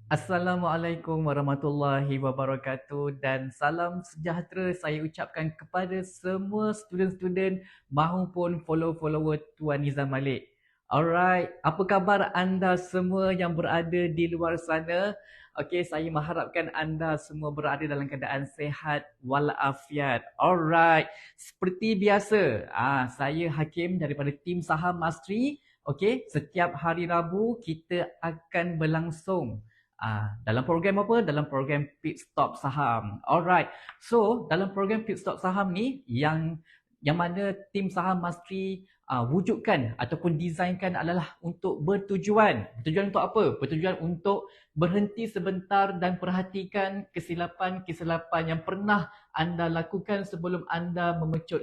Assalamualaikum warahmatullahi wabarakatuh dan salam sejahtera saya ucapkan kepada semua student-student mahupun follower-follower Tuan Nizam Malik. Alright, apa khabar anda semua yang berada di luar sana? Okey, saya mengharapkan anda semua berada dalam keadaan sehat walafiat. Alright, seperti biasa, saya Hakim daripada tim Saham Mastery. Okey, setiap hari Rabu kita akan berlangsung dalam program apa? Dalam program Pit Stop Saham. Alright. So, dalam program Pit Stop Saham ni yang mana tim Saham Mastery wujudkan ataupun desainkan adalah untuk bertujuan. Bertujuan untuk apa? Bertujuan untuk berhenti sebentar dan perhatikan kesilapan-kesilapan yang pernah anda lakukan sebelum anda memecut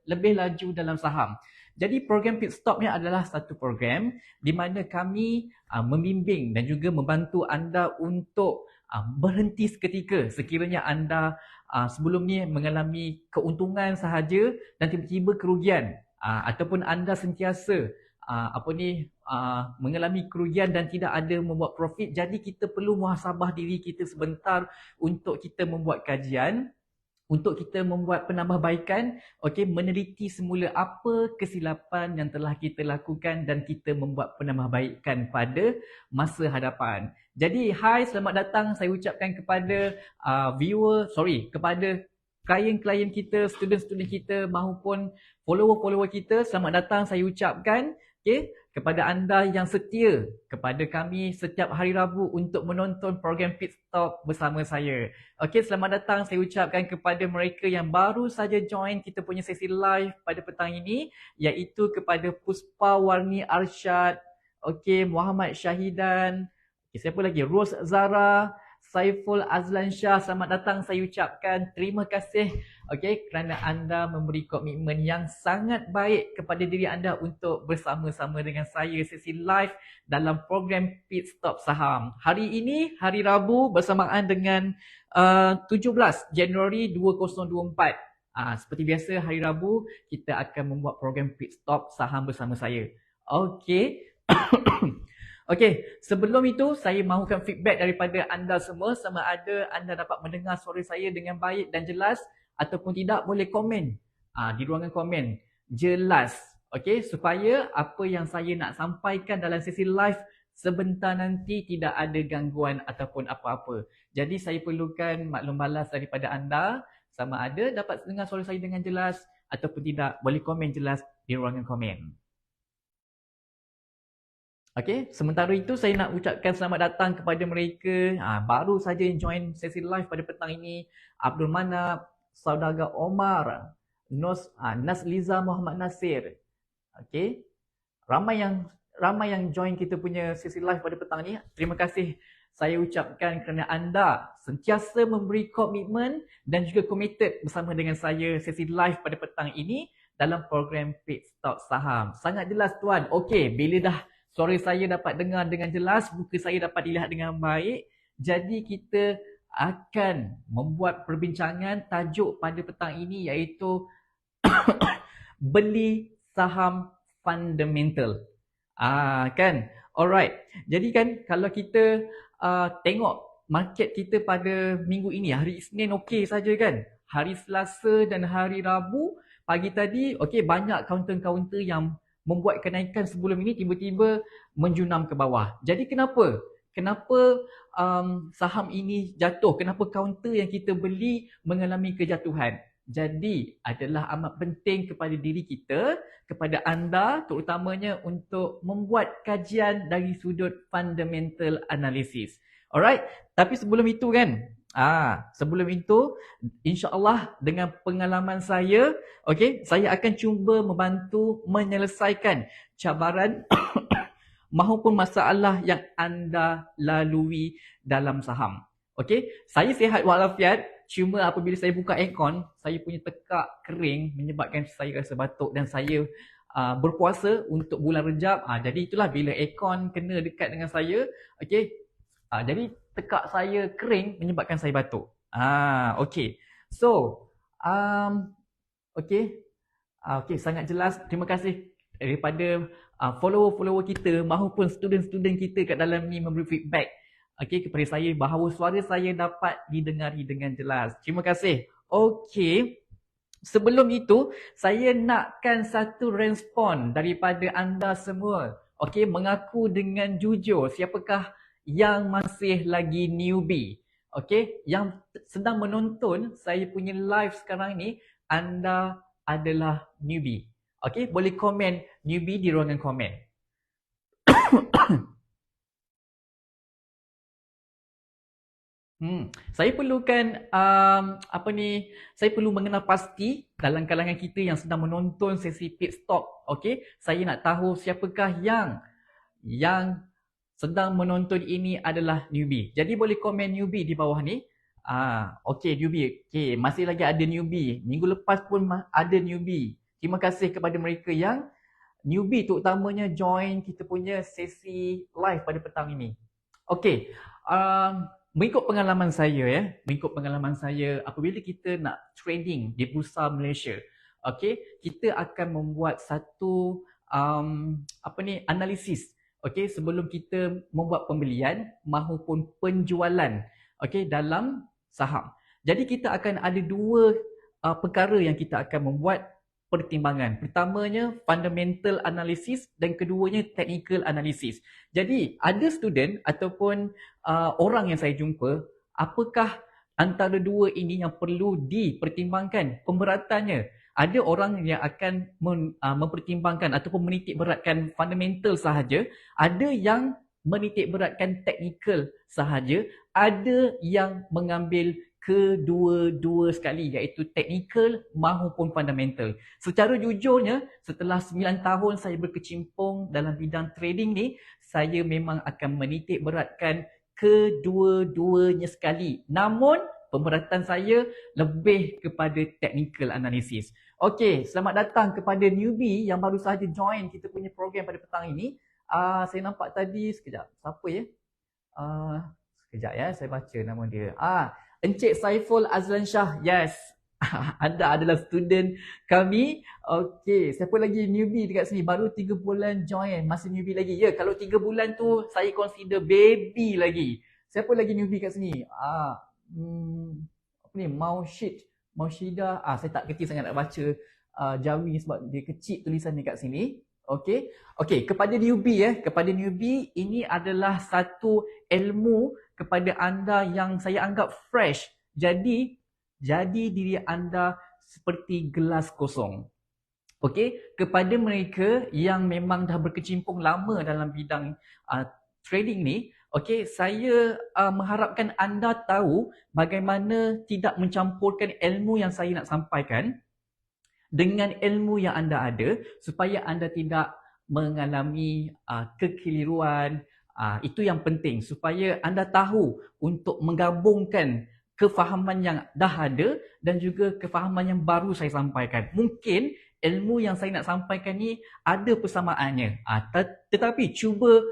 lebih laju dalam saham. Jadi program Pit Stop ni adalah satu program di mana kami membimbing dan juga membantu anda untuk berhenti seketika sekiranya anda sebelum ni mengalami keuntungan sahaja dan tiba-tiba kerugian, ataupun anda sentiasa mengalami kerugian dan tidak ada membuat profit. Jadi kita perlu muhasabah diri kita sebentar untuk kita membuat kajian, untuk kita membuat penambahbaikan, meneliti semula apa kesilapan yang telah kita lakukan dan kita membuat penambahbaikan pada masa hadapan. Jadi, selamat datang saya ucapkan kepada kepada klien-klien kita, student-student kita maupun follower-follower kita, selamat datang saya ucapkan. Kepada anda yang setia kepada kami setiap hari Rabu untuk menonton program Pit Stop bersama saya. Selamat datang saya ucapkan kepada mereka yang baru saja join kita punya sesi live pada petang ini, iaitu kepada Puspa Warni Arsyad, Muhammad Syahidan, siapa lagi? Ros Zara, Saiful Azlan Shah, selamat datang saya ucapkan. Terima kasih kerana anda memberi komitmen yang sangat baik kepada diri anda untuk bersama-sama dengan saya sesi live dalam program Pit Stop Saham. Hari ini, hari Rabu bersamaan dengan 17 Januari 2024. Seperti biasa, hari Rabu kita akan membuat program Pit Stop Saham bersama saya. Sebelum itu saya mahukan feedback daripada anda semua, sama ada anda dapat mendengar suara saya dengan baik dan jelas ataupun tidak, boleh komen di ruangan komen jelas, supaya apa yang saya nak sampaikan dalam sesi live sebentar nanti tidak ada gangguan ataupun apa-apa. Jadi saya perlukan maklum balas daripada anda, sama ada dapat dengar suara saya dengan jelas ataupun tidak, boleh komen jelas di ruangan komen. Sementara itu saya nak ucapkan selamat datang kepada mereka baru saja join sesi live pada petang ini. Abdul Manap, Saudagar Omar, Nasliza Muhammad Nasir. Ramai yang join kita punya sesi live pada petang ini. Terima kasih saya ucapkan kerana anda sentiasa memberi komitmen dan juga committed bersama dengan saya sesi live pada petang ini dalam program Pit Stop Saham. Sangat jelas tuan. Bila dah suara saya dapat dengar dengan jelas, muka saya dapat dilihat dengan baik, jadi kita akan membuat perbincangan. Tajuk pada petang ini iaitu beli saham fundamental. Alright. Jadi kan kalau kita tengok market kita pada minggu ini, hari Isnin saja kan. Hari Selasa dan hari Rabu pagi tadi, banyak kaunter-kaunter yang membuat kenaikan sebelum ini tiba-tiba menjunam ke bawah. Jadi kenapa saham ini jatuh? Kenapa kaunter yang kita beli mengalami kejatuhan? Jadi adalah amat penting kepada diri kita, kepada anda terutamanya, untuk membuat kajian dari sudut fundamental analysis. Alright, tapi sebelum itu kan, insya-Allah dengan pengalaman saya, saya akan cuba membantu menyelesaikan cabaran maupun masalah yang anda lalui dalam saham. Saya sihat walafiat, cuma apabila saya buka aircon, saya punya tekak kering menyebabkan saya rasa batuk dan saya berpuasa untuk bulan Rejab. Jadi itulah bila aircon kena dekat dengan saya, jadi tekak saya kering menyebabkan saya batuk. Sangat jelas. Terima kasih daripada follower-follower kita maupun student-student kita kat dalam ni memberi feedback okey, kepada saya bahawa suara saya dapat didengari dengan jelas. Terima kasih. Okey. Sebelum itu, saya nakkan satu respon daripada anda semua. Okey, mengaku dengan jujur siapakah yang masih lagi newbie. Okey, yang sedang menonton saya punya live sekarang ni, anda adalah newbie. Okey, boleh komen newbie di ruangan komen. Saya perlukan saya perlu mengenal pasti dalam kalangan kita yang sedang menonton sesi pit stop. Okey, saya nak tahu siapakah yang sedang menonton ini adalah newbie. Jadi boleh komen newbie di bawah ni. Okey, newbie. Okey, masih lagi ada newbie. Minggu lepas pun ada newbie. Terima kasih kepada mereka yang newbie, terutamanya join kita punya sesi live pada petang ini. Okey, mengikut pengalaman saya apabila kita nak trading di Bursa Malaysia, okey, kita akan membuat satu analisis, okey, sebelum kita membuat pembelian maupun penjualan, okey, dalam saham. Jadi kita akan ada dua perkara yang kita akan membuat pertimbangan. Pertamanya fundamental analysis dan keduanya technical analysis. Jadi ada student ataupun orang yang saya jumpa, apakah antara dua ini yang perlu dipertimbangkan pemberatannya? Ada orang yang akan mempertimbangkan ataupun menitik beratkan fundamental sahaja, ada yang menitik beratkan technical sahaja, ada yang mengambil kedua-dua sekali, iaitu technical maupun fundamental. Secara jujurnya, setelah 9 tahun saya berkecimpung dalam bidang trading ni, saya memang akan menitik beratkan kedua-duanya sekali. Namun, pemberatan saya lebih kepada technical analysis. Okey, selamat datang kepada newbie yang baru sahaja join kita punya program pada petang ini. Saya nampak tadi, sekejap, siapa ya? Sekejap ya, saya baca nama dia. Encik Saiful Azlan Shah, yes. Anda adalah student kami. Okey, siapa lagi newbie dekat sini? Baru 3 bulan join, masih newbie lagi. Ya, kalau 3 bulan tu saya consider baby lagi. Siapa lagi newbie kat sini? Apa ni? Maushida. Saya tak kerti sangat nak baca Jawi sebab dia kecil tulisannya kat sini. Okey. Okey, kepada newbie ini adalah satu ilmu kepada anda yang saya anggap fresh. Jadi diri anda seperti gelas kosong. Okey, kepada mereka yang memang dah berkecimpung lama dalam bidang trading ni, okey, saya mengharapkan anda tahu bagaimana tidak mencampurkan ilmu yang saya nak sampaikan dengan ilmu yang anda ada supaya anda tidak mengalami kekeliruan. Itu yang penting supaya anda tahu untuk menggabungkan kefahaman yang dah ada dan juga kefahaman yang baru saya sampaikan. Mungkin ilmu yang saya nak sampaikan ni ada persamaannya, tetapi cuba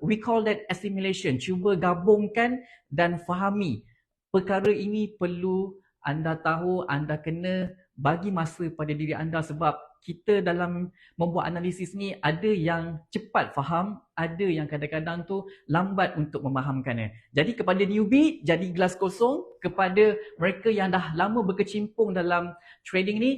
we call that assimilation, cuba gabungkan dan fahami. Perkara ini perlu anda tahu, anda kena bagi masa pada diri anda sebab kita dalam membuat analisis ni ada yang cepat faham, ada yang kadang-kadang tu lambat untuk memahamkannya. Jadi kepada newbie, jadi gelas kosong. Kepada mereka yang dah lama berkecimpung dalam trading ni,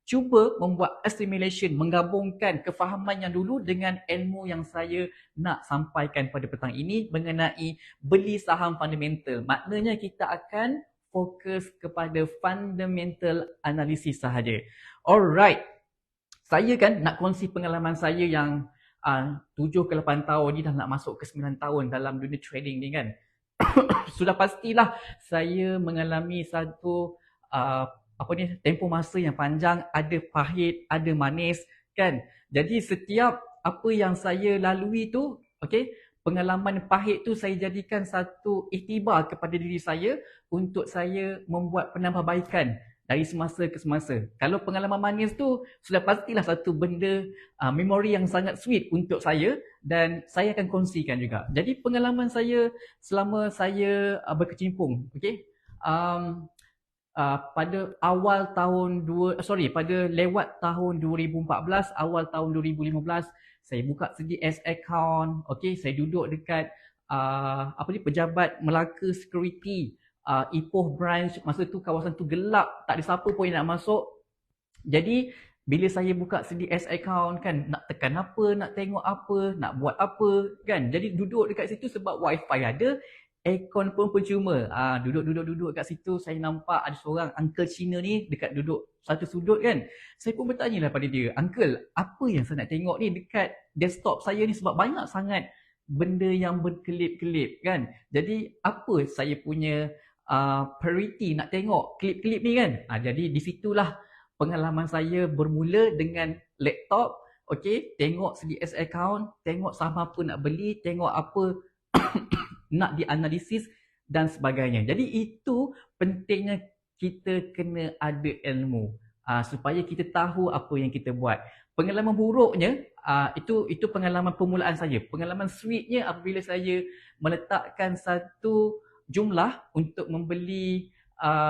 cuba membuat assimilation, menggabungkan kefahaman yang dulu dengan ilmu yang saya nak sampaikan pada petang ini mengenai beli saham fundamental. Maknanya kita akan fokus kepada fundamental analisis sahaja. Alright. Saya kan nak kongsi pengalaman saya yang 7 ke 8 tahun ni, dah nak masuk ke 9 tahun dalam dunia trading ni kan. Sudah pastilah saya mengalami satu tempoh masa yang panjang, ada pahit, ada manis kan. Jadi setiap apa yang saya lalui tu, okey, pengalaman pahit tu saya jadikan satu iktibar kepada diri saya untuk saya membuat penambahbaikan dari semasa ke semasa. Kalau pengalaman manis tu sudah pastilah satu benda memori yang sangat sweet untuk saya dan saya akan kongsikan juga. Jadi pengalaman saya selama saya berkecimpung, okey. Pada lewat tahun 2014, awal tahun 2015 saya buka sendiri as account, okey, saya duduk dekat pejabat Melaka Security, Ipoh branch. Masa tu kawasan tu gelap, tak ada siapa pun yang nak masuk. Jadi bila saya buka CDS account kan, nak tekan apa, nak tengok apa, nak buat apa kan. Jadi duduk dekat situ sebab wifi ada, aircon pun percuma. Duduk kat situ, saya nampak ada seorang uncle Cina ni dekat duduk satu sudut kan. Saya pun bertanyalah pada dia, "Uncle, apa yang saya nak tengok ni dekat desktop saya ni sebab banyak sangat benda yang berkelip-kelip kan. Jadi apa saya punya priority nak tengok klip-klip ni kan." Jadi di situlah pengalaman saya bermula dengan laptop. Okey, tengok CDS account, tengok saham apa nak beli, tengok apa nak dianalisis dan sebagainya. Jadi itu pentingnya kita kena ada ilmu supaya kita tahu apa yang kita buat. Pengalaman buruknya itu pengalaman permulaan saya. Pengalaman sweetnya apabila saya meletakkan satu jumlah untuk membeli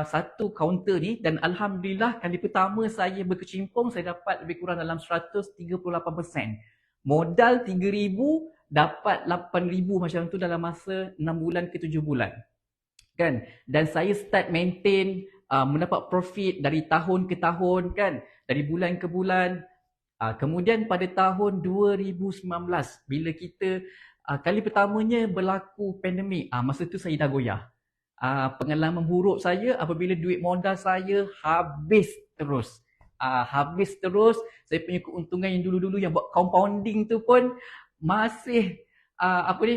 satu kaunter ni, dan Alhamdulillah kali pertama saya berkecimpung, saya dapat lebih kurang dalam 138%. Modal 3,000, dapat 8,000 macam tu dalam masa 6 bulan ke 7 bulan. Kan? Dan saya start maintain mendapat profit dari tahun ke tahun kan, dari bulan ke bulan. Kemudian pada tahun 2019 bila kita kali pertamanya berlaku pandemik, masa tu saya dah goyah. Pengalaman buruk saya apabila duit modal saya habis terus. Saya punya keuntungan yang dulu-dulu yang buat compounding tu pun masih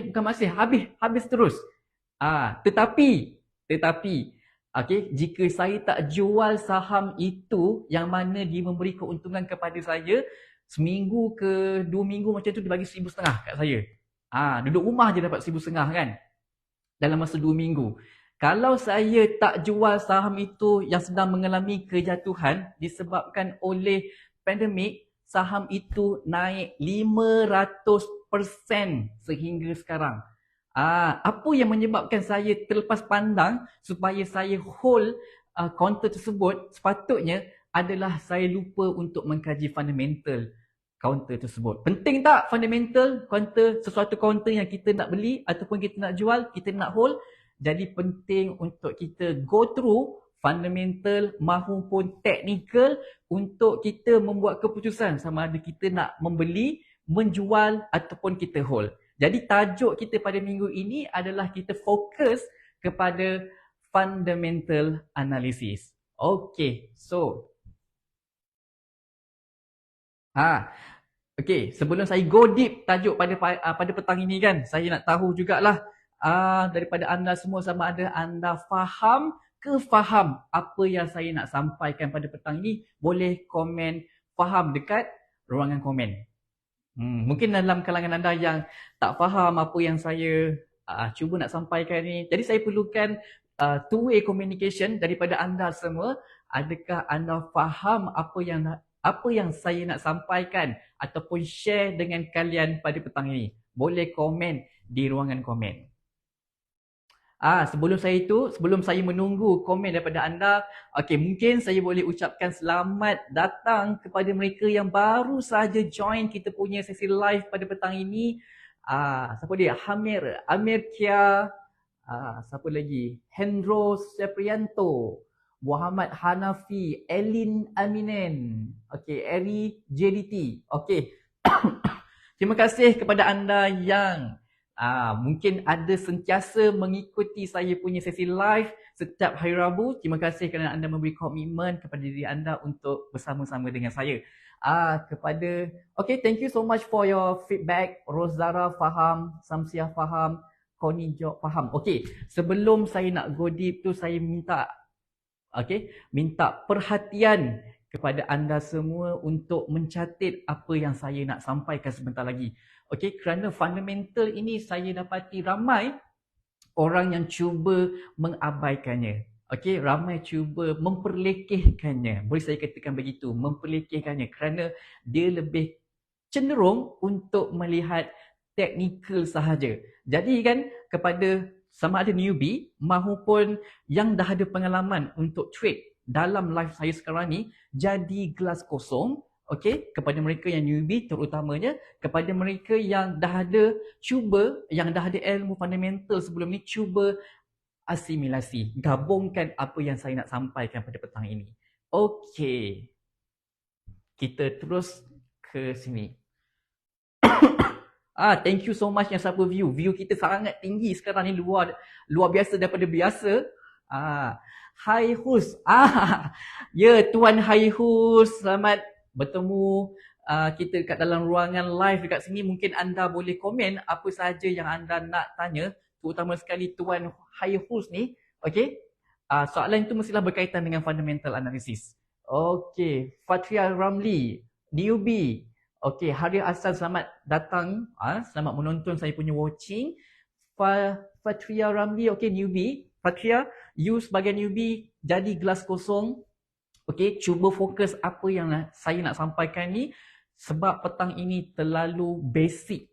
bukan masih, habis terus. Tetapi okey, jika saya tak jual saham itu yang mana dia memberi keuntungan kepada saya, seminggu ke 2 minggu macam tu dia bagi 1,500 kat saya. Duduk rumah je dapat 1,500 kan, dalam masa 2 minggu. Kalau saya tak jual saham itu yang sedang mengalami kejatuhan disebabkan oleh pandemik, saham itu naik 500% sehingga sekarang. Apa yang menyebabkan saya terlepas pandang supaya saya hold kaunter tersebut sepatutnya adalah saya lupa untuk mengkaji fundamental kaunter tersebut. Penting tak fundamental kaunter, sesuatu kaunter yang kita nak beli ataupun kita nak jual, kita nak hold? Jadi penting untuk kita go through fundamental maupun technical untuk kita membuat keputusan sama ada kita nak membeli, menjual ataupun kita hold. Jadi tajuk kita pada minggu ini adalah kita fokus kepada fundamental analysis. Okay, so okay, sebelum saya go deep tajuk pada petang ini kan, saya nak tahu jugalah daripada anda semua sama ada anda faham ke faham apa yang saya nak sampaikan pada petang ini. Boleh komen faham dekat ruangan komen. Mungkin dalam kalangan anda yang tak faham apa yang saya cuba nak sampaikan ni, jadi saya perlukan two-way communication daripada anda semua. Adakah anda faham apa yang saya nak sampaikan ataupun share dengan kalian pada petang ini? Boleh komen di ruangan komen. Sebelum saya menunggu komen daripada anda, okey, mungkin saya boleh ucapkan selamat datang kepada mereka yang baru saja join kita punya sesi live pada petang ini. Siapa dia? Amir Kia, siapa lagi? Hendro Seprianto, Muhammad Hanafi, Elin Aminen, okey, Eri JDT. Okey. Terima kasih kepada anda yang mungkin ada sentiasa mengikuti saya punya sesi live setiap hari Rabu. Terima kasih kerana anda memberi komitmen kepada diri anda untuk bersama-sama dengan saya. Thank you so much for your feedback. Rosara faham, Samsiah faham, Connie Job faham. Okay, sebelum saya nak go deep tu, saya minta perhatian kepada anda semua untuk mencatat apa yang saya nak sampaikan sebentar lagi. Okey, kerana fundamental ini saya dapati ramai orang yang cuba mengabaikannya. Okey, ramai cuba memperlekehkannya. Boleh saya katakan begitu, memperlekehkannya kerana dia lebih cenderung untuk melihat teknikal sahaja. Jadi kan kepada sama ada newbie maupun yang dah ada pengalaman untuk trade dalam live saya sekarang ni, jadi gelas kosong. okey, kepada mereka yang newbie terutamanya, kepada mereka yang dah ada yang dah ada ilmu fundamental sebelum ni, cuba asimilasi, gabungkan apa yang saya nak sampaikan pada petang ini. Okey, kita terus ke sini. Thank you so much yang siapa view. View kita sangat tinggi sekarang ni, luar biasa daripada biasa. Hai Hus. Ya, Tuan Hai Hus, selamat bertemu kita dekat dalam ruangan live dekat sini. Mungkin anda boleh komen apa sahaja yang anda nak tanya, terutama sekali Tuan Hai Hus ni. Okey. Soalan itu mestilah berkaitan dengan fundamental analysis. Okey, Fatria Ramli, newbie. Okey, Haria Asal, selamat datang. Selamat menonton saya punya watching. Fatria Ramli, okey, newbie. Fatria, you sebagai newbie, jadi gelas kosong. Okey, cuba fokus apa yang saya nak sampaikan ni, sebab petang ini terlalu basic.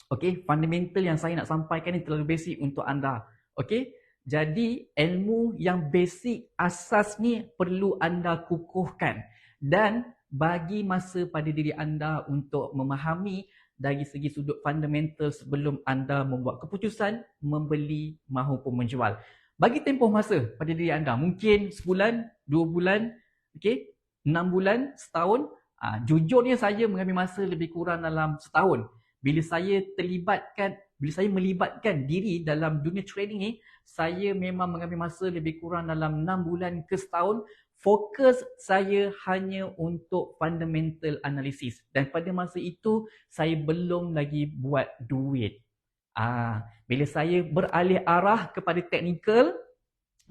Okey, fundamental yang saya nak sampaikan ni terlalu basic untuk anda. Okey, jadi ilmu yang basic asas ni perlu anda kukuhkan dan bagi masa pada diri anda untuk memahami dari segi sudut fundamental sebelum anda membuat keputusan membeli maupun menjual. Bagi tempoh masa pada diri anda, mungkin sebulan, 2 bulan, okay, 6 bulan, setahun. Jujurnya saya mengambil masa lebih kurang dalam setahun. Bila saya melibatkan diri dalam dunia trading ni, saya memang mengambil masa lebih kurang dalam 6 bulan ke setahun. Fokus saya hanya untuk fundamental analysis. Dan pada masa itu, saya belum lagi buat duit. Bila saya beralih arah kepada technical,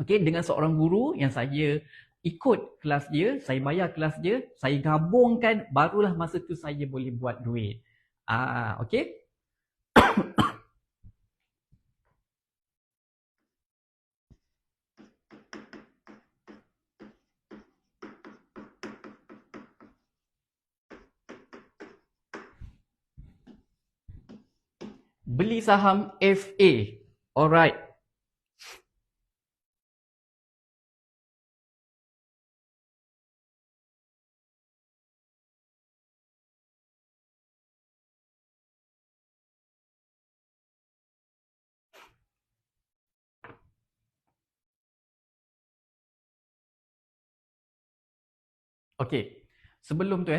okay, dengan seorang guru yang saya ikut kelas dia, saya bayar kelas dia, saya gabungkan, barulah masa tu saya boleh buat duit. Okay. Beli saham FA. Alright. Okey. Sebelum tu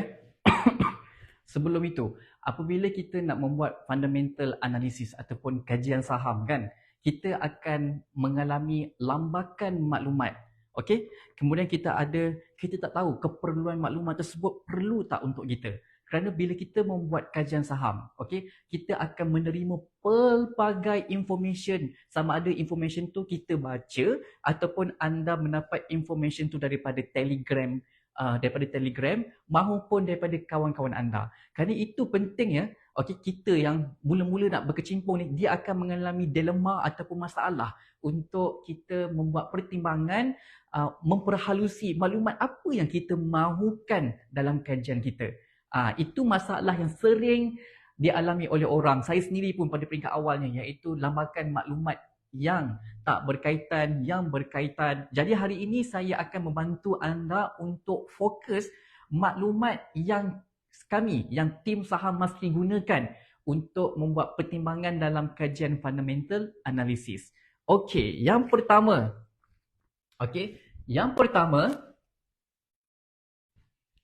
sebelum itu, apabila kita nak membuat fundamental analysis ataupun kajian saham kan, kita akan mengalami lambakan maklumat. Okey? Kemudian kita tak tahu keperluan maklumat tersebut perlu tak untuk kita. Kerana bila kita membuat kajian saham, okey, kita akan menerima pelbagai information, sama ada information tu kita baca ataupun anda mendapat information tu daripada Telegram maupun daripada kawan-kawan anda. Kerana itu penting ya. Okey, kita yang mula-mula nak berkecimpung ni, dia akan mengalami dilema ataupun masalah untuk kita membuat pertimbangan, memperhalusi maklumat apa yang kita mahukan dalam kajian kita. Itu masalah yang sering dialami oleh orang. Saya sendiri pun pada peringkat awalnya, iaitu lambakan maklumat yang tak berkaitan, yang berkaitan. Jadi hari ini saya akan membantu anda untuk fokus maklumat yang tim Saham Mastery gunakan untuk membuat pertimbangan dalam kajian fundamental analysis. Okey, yang pertama,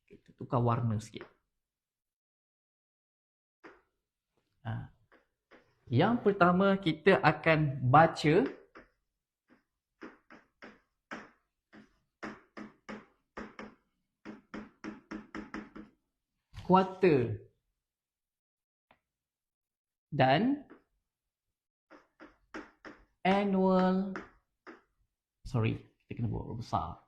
kita tukar warna sikit. Yang pertama, kita akan baca kuarter dan annual. Sorry, kita kena buat besar.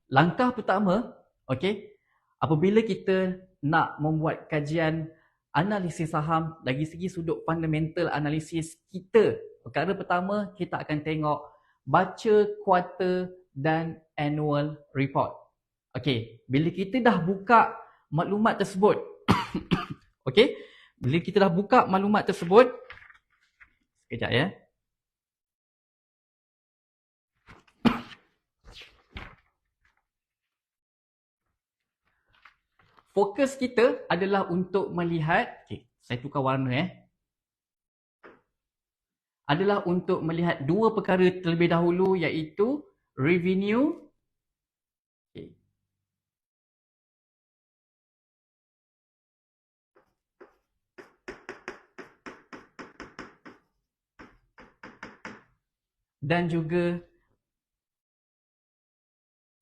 Langkah pertama, apabila kita nak membuat kajian analisis saham dari segi sudut fundamental analisis kita, perkara pertama kita akan tengok baca quarter dan annual report. Okey, bila kita dah buka maklumat tersebut, okey, bila kita dah buka maklumat tersebut, sekejap ya. Fokus kita adalah untuk melihat, okey, saya tukar warna adalah untuk melihat dua perkara terlebih dahulu, iaitu revenue, okey, dan juga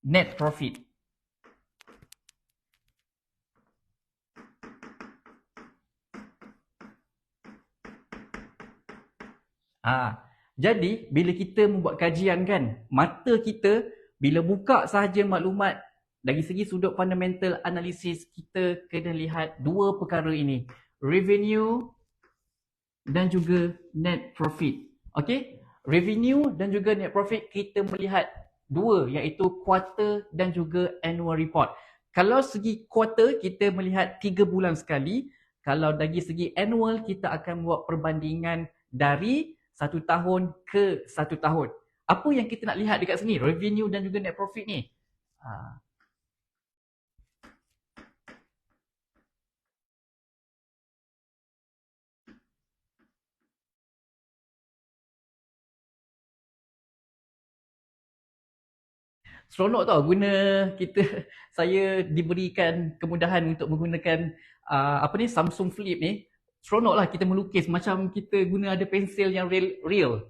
net profit. Jadi bila kita membuat kajian kan, mata kita bila buka sahaja maklumat dari segi sudut fundamental analisis, kita kena lihat dua perkara ini, revenue dan juga net profit. Okey, revenue dan juga net profit kita melihat dua, iaitu quarter dan juga annual report. Kalau segi quarter kita melihat 3 bulan sekali, kalau dari segi annual kita akan buat perbandingan dari 1 tahun ke 1 tahun. Apa yang kita nak lihat dekat sini, revenue dan juga net profit ni? Seronok tau guna kita saya diberikan kemudahan untuk menggunakan Samsung Flip ni. Seronok lah kita melukis macam kita guna ada pensel yang real.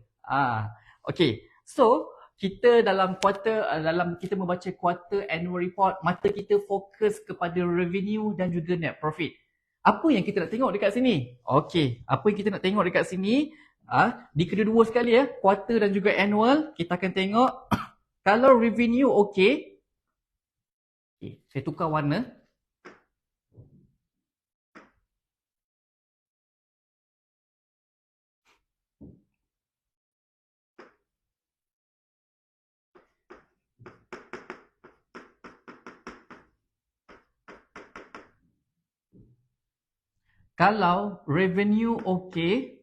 Okay, so kita dalam dalam kita membaca quarter annual report, mata kita fokus kepada revenue dan juga net profit. Apa yang kita nak tengok dekat sini? Okay, apa yang kita nak tengok dekat sini? Di kedua-dua sekali quarter dan juga annual, kita akan tengok kalau revenue okey, saya tukar warna. Kalau revenue okey,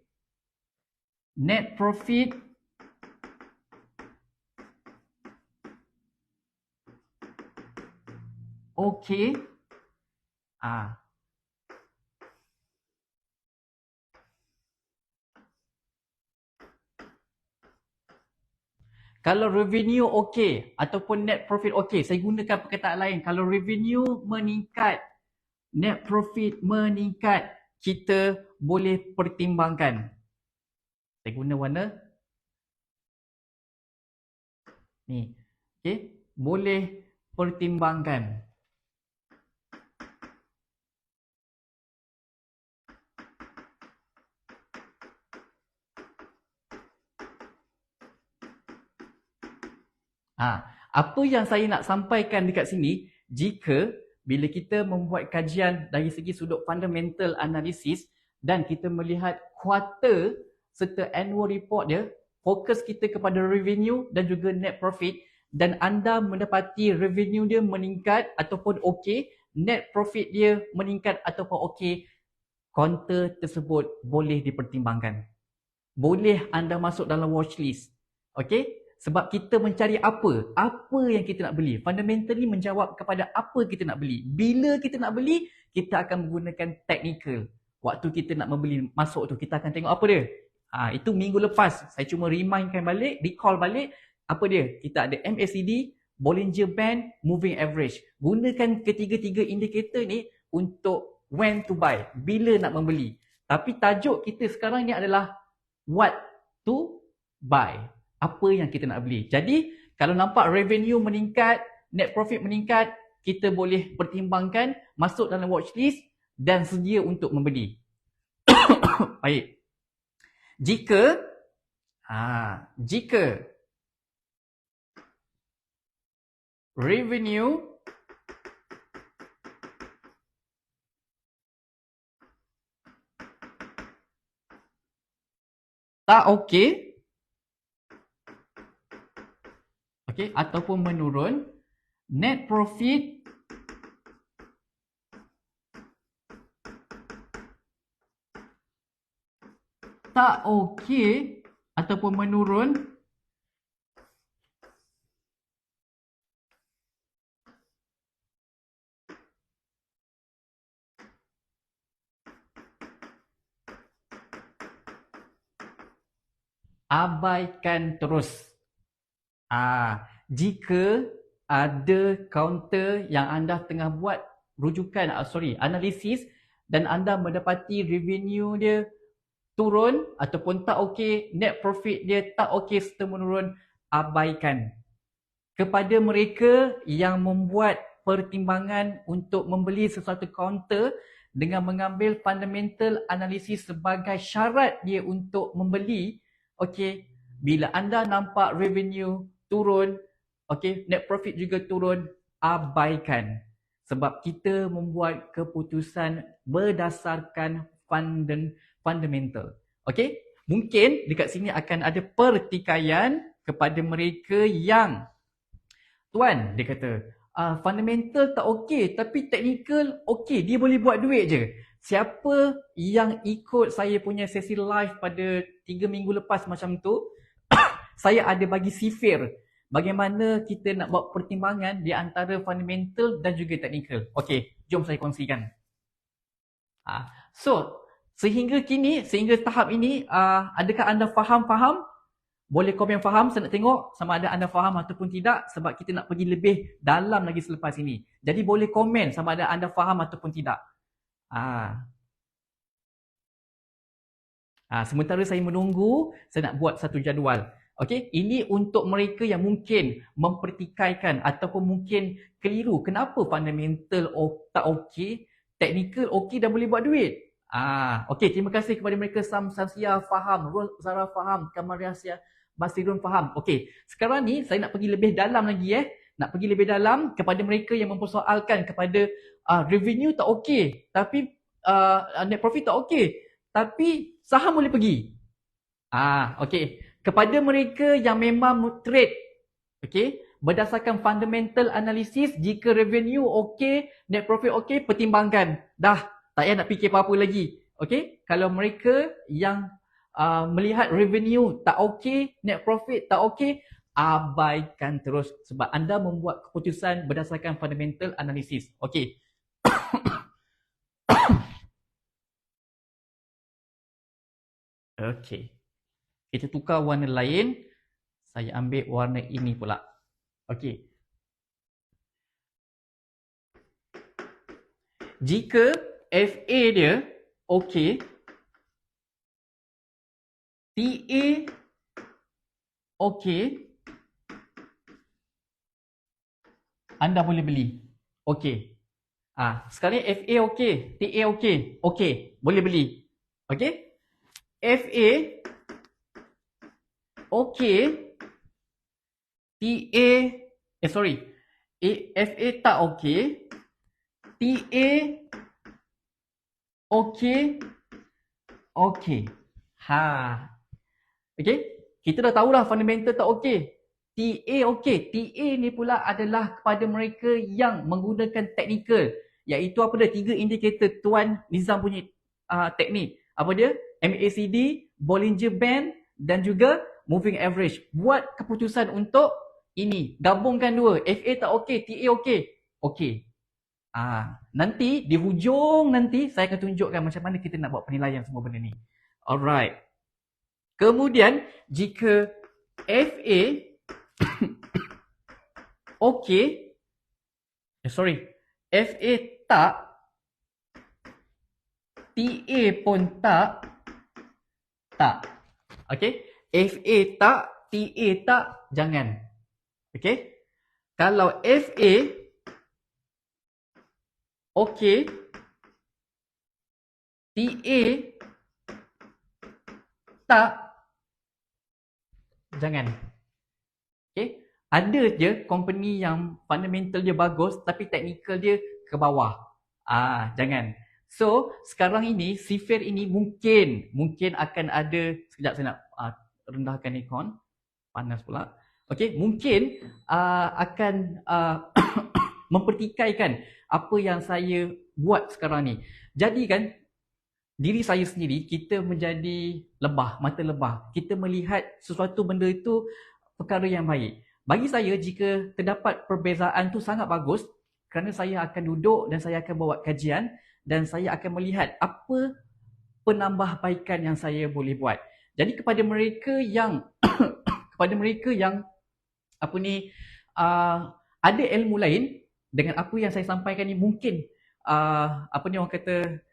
net profit okey, kalau revenue okey ataupun net profit okey, saya gunakan perkataan lain. Kalau revenue meningkat, net profit meningkat, kita boleh pertimbangkan. Saya guna warna ni. Okey, boleh pertimbangkan. Apa yang saya nak sampaikan dekat sini, jika bila kita membuat kajian dari segi sudut fundamental analisis dan kita melihat quarter serta annual report dia, fokus kita kepada revenue dan juga net profit, dan anda mendapati revenue dia meningkat ataupun okey, net profit dia meningkat ataupun okey, kaunter tersebut boleh dipertimbangkan. Boleh anda masuk dalam watchlist. Okey? Sebab kita mencari apa? Apa yang kita nak beli? Fundamentally menjawab kepada apa kita nak beli. Bila kita nak beli, kita akan menggunakan technical. Waktu kita nak membeli masuk tu, kita akan tengok apa dia. Itu minggu lepas. Saya cuma remindkan balik, recall balik. Apa dia? Kita ada MACD, Bollinger Band, Moving Average. Gunakan ketiga-tiga indikator ni untuk when to buy. Bila nak membeli. Tapi tajuk kita sekarang ni adalah what to buy. Apa yang kita nak beli. Jadi, kalau nampak revenue meningkat, net profit meningkat, kita boleh pertimbangkan, masuk dalam watchlist dan sedia untuk membeli. Baik. Jika revenue tak okey, okey, ataupun menurun, net profit tak okey ataupun menurun, abaikan terus. Jika ada kaunter yang anda tengah buat rujukan, analisis, dan anda mendapati revenue dia turun ataupun tak okey, net profit dia tak okey serta menurun, abaikan. Kepada mereka yang membuat pertimbangan untuk membeli sesuatu kaunter dengan mengambil fundamental analysis sebagai syarat dia untuk membeli, okey, bila anda nampak revenue turun, okey, net profit juga turun, abaikan. Sebab kita membuat keputusan berdasarkan fundamental. Okey? Mungkin dekat sini akan ada pertikaian kepada mereka yang, Tuan, dia kata, fundamental tak okey tapi technical okey, dia boleh buat duit je. Siapa yang ikut saya punya sesi live pada 3 minggu lepas macam tu, saya ada bagi sifir bagaimana kita nak buat pertimbangan di antara fundamental dan juga technical. Okey, jom saya kongsikan. So, sehingga tahap ini, adakah anda faham? Boleh komen faham, saya nak tengok sama ada anda faham ataupun tidak, sebab kita nak pergi lebih dalam lagi selepas ini. Jadi boleh komen sama ada anda faham ataupun tidak. Sementara saya menunggu, saya nak buat satu jadual. Okey, ini untuk mereka yang mungkin mempertikaikan ataupun mungkin keliru. Kenapa fundamental tak okey, technical okey dan boleh buat duit? Okey, terima kasih kepada mereka. Samsia faham, Zara faham, Kamariasia, Basirun faham. Okey, sekarang ni saya nak pergi lebih dalam lagi Nak pergi lebih dalam kepada mereka yang mempersoalkan kepada revenue tak okey, tapi net profit tak okey, tapi saham boleh pergi. Okey. Kepada mereka yang memang trade, okey, berdasarkan fundamental analysis, jika revenue okey, net profit okey, pertimbangkan. Dah, tak payah nak fikir apa-apa lagi. Okey, kalau mereka yang melihat revenue tak okey, net profit tak okey, abaikan terus sebab anda membuat keputusan berdasarkan fundamental analysis. Okey. Okey. Kita tukar warna lain. Saya ambil warna ini pula. Okey. Jika FA dia okey, TA okey, anda boleh beli. Okey. Sekarang FA okey, TA okey. Okey, boleh beli. Okey? FA okey, TA FA tak okey, TA okey. Okey. Okey, kita dah tahulah fundamental tak okey. TA okey. TA ni pula adalah kepada mereka yang menggunakan technical, iaitu apa dia? 3 indikator Tuan Nizam punya teknik. Apa dia? MACD, Bollinger Band dan juga Moving Average. Buat keputusan untuk ini. Gabungkan dua. FA tak okey, TA okey. Okey. Nanti di hujung nanti saya akan tunjukkan macam mana kita nak buat penilaian semua benda ni. Alright. Kemudian jika FA okey, FA tak, TA pun tak. Okey, FA tak, TA tak, jangan. Okey. Kalau FA okey, TA tak, jangan. Okey. Ada je company yang fundamental dia bagus tapi technical dia ke bawah. Jangan. So, sekarang ini sifir ini mungkin akan ada, sekejap saya nak rendahkan aircon. Panas pula. Okey, mungkin akan mempertikaikan apa yang saya buat sekarang ni. Jadi kan, diri saya sendiri, kita menjadi lebah, mata lebah. Kita melihat sesuatu benda itu perkara yang baik. Bagi saya, jika terdapat perbezaan tu sangat bagus, kerana saya akan duduk dan saya akan buat kajian dan saya akan melihat apa penambahbaikan yang saya boleh buat. Jadi kepada mereka yang kepada mereka yang apa ni ada ilmu lain dengan apa yang saya sampaikan ni, mungkin apa ni orang kata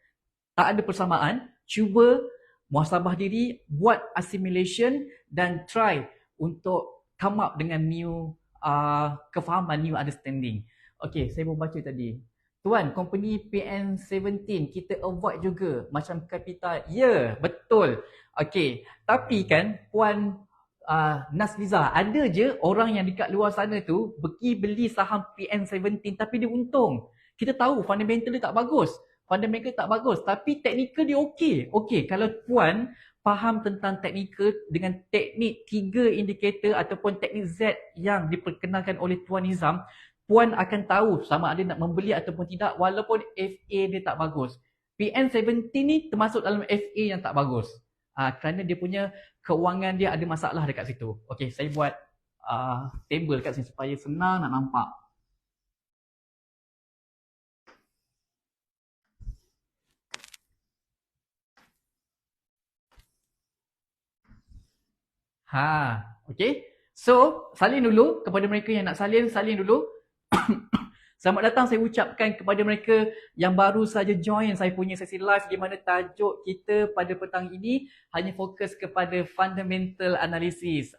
tak ada persamaan, cuba muhasabah diri, buat assimilation dan try untuk come up dengan new kefahaman, new understanding. Okay, saya mau baca tadi. Tuan, company PN17 kita avoid juga macam capital. Ya, betul. Okay, tapi kan Puan Nasliza, ada je orang yang dekat luar sana tu pergi beli saham PN17 tapi dia untung. Kita tahu fundamental dia tak bagus. Fundamental tak bagus, tapi teknikal dia okey. Okey, kalau Puan faham tentang teknikal dengan teknik 3 indikator ataupun teknik Z yang diperkenalkan oleh Tuan Nizam, Puan akan tahu sama ada nak membeli ataupun tidak walaupun FA dia tak bagus. PN17 ni termasuk dalam FA yang tak bagus. Kerana dia punya keuangan dia ada masalah dekat situ. Okey, saya buat table kat sini supaya senang nak nampak. Okey. So, salin dulu kepada mereka yang nak salin dulu. Selamat datang saya ucapkan kepada mereka yang baru saja join saya punya sesi live di mana tajuk kita pada petang ini hanya fokus kepada fundamental analysis.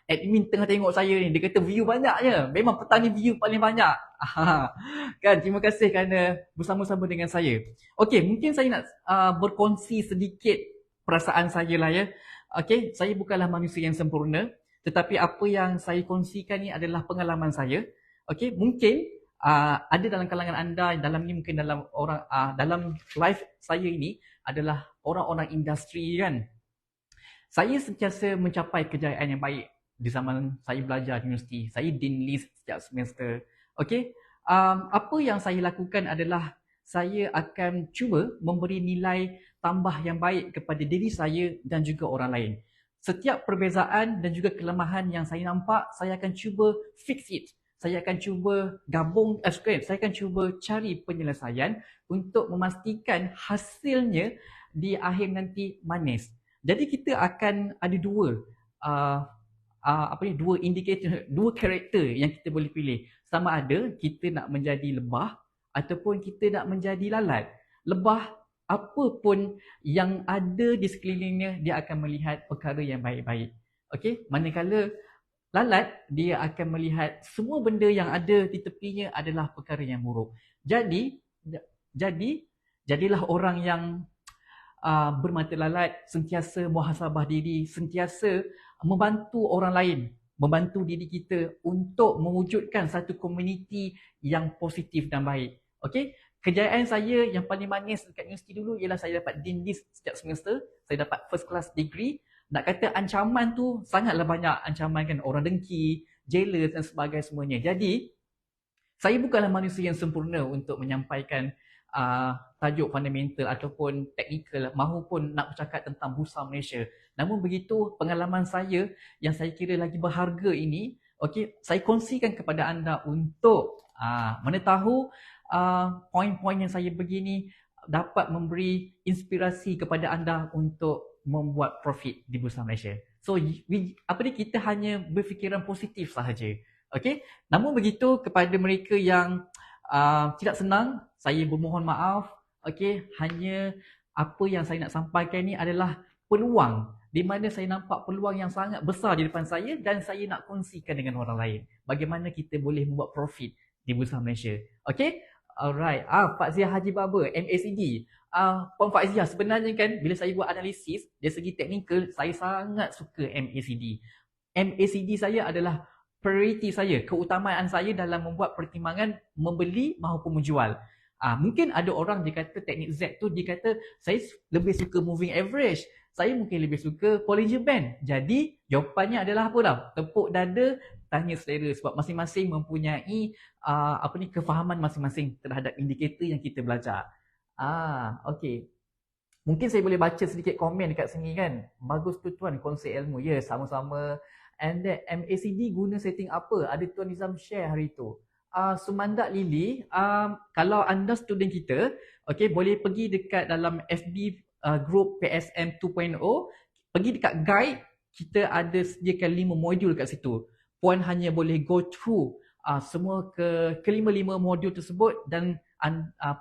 Admin tengah tengok saya ni, dia kata view banyaknya. Memang petang ni view paling banyak. Kan, terima kasih kerana bersama-sama dengan saya. Okey, mungkin saya nak berkongsi sedikit perasaan saya lah ya. Okey, saya bukanlah manusia yang sempurna, tetapi apa yang saya kongsikan ni adalah pengalaman saya. Okey, mungkin ada dalam kalangan anda dalam ni, mungkin dalam orang dalam live saya ini adalah orang-orang industri kan. Saya sentiasa mencapai kejayaan yang baik di zaman saya belajar di universiti. Saya dean list setiap semester. Okey, apa yang saya lakukan adalah saya akan cuba memberi nilai tambah yang baik kepada diri saya dan juga orang lain. Setiap perbezaan dan juga kelemahan yang saya nampak, saya akan cuba fix it. Saya akan cuba gabung, saya akan cuba cari penyelesaian untuk memastikan hasilnya di akhir nanti manis. Jadi kita akan ada dua dua indikator, dua karakter yang kita boleh pilih. Sama ada kita nak menjadi lebah ataupun kita nak menjadi lalat. Lebah, apa pun yang ada di sekelilingnya, dia akan melihat perkara yang baik-baik. Okey, manakala lalat, dia akan melihat semua benda yang ada di tepinya adalah perkara yang buruk. Jadilah orang yang bermata lalat, sentiasa muhasabah diri, sentiasa membantu orang lain, membantu diri kita untuk mewujudkan satu komuniti yang positif dan baik. Okey, kejayaan saya yang paling manis dekat universiti dulu ialah saya dapat dean list setiap semester, saya dapat first class degree. Nak kata ancaman tu sangatlah banyak ancaman kan, orang dengki, jealous dan sebagainya semuanya. Jadi, saya bukanlah manusia yang sempurna untuk menyampaikan tajuk fundamental ataupun teknikal mahupun nak bercakap tentang Bursa Malaysia. Namun begitu, pengalaman saya yang saya kira lagi berharga ini, okey, saya kongsikan kepada anda untuk mana tahu poin-poin yang saya begini dapat memberi inspirasi kepada anda untuk membuat profit di Bursa Malaysia. So, kita hanya berfikiran positif sahaja. Okey. Namun begitu, kepada mereka yang tidak senang, saya bermohon maaf. Okey, hanya apa yang saya nak sampaikan ni adalah peluang, di mana saya nampak peluang yang sangat besar di depan saya dan saya nak kongsikan dengan orang lain. Bagaimana kita boleh membuat profit di Bursa Malaysia. Okey? Alright. Pak Zia Haji Baba, MACD. Puan Fazia, sebenarnya kan bila saya buat analisis dari segi teknikal, saya sangat suka MACD. MACD saya adalah priority saya, keutamaan saya dalam membuat pertimbangan membeli maupun menjual. Mungkin ada orang dia kata teknik Z tu, dia kata saya lebih suka moving average, saya mungkin lebih suka Bollinger Band. Jadi jawapannya adalah apa dah? Tepuk dada, tanya selera, sebab masing-masing mempunyai kefahaman masing-masing terhadap indikator yang kita belajar. Okey. Mungkin saya boleh baca sedikit komen dekat sini kan. Bagus tu tuan konsep ilmu. Ya, sama-sama. And then MACD guna setting apa? Ada Tuan Nizam share hari tu. Sumandak Lily, kalau anda student kita, okay, boleh pergi dekat dalam FB group PSM 2.0, pergi dekat guide, kita ada sediakan 5 modul kat situ. Puan hanya boleh go through semua kelima-lima modul tersebut dan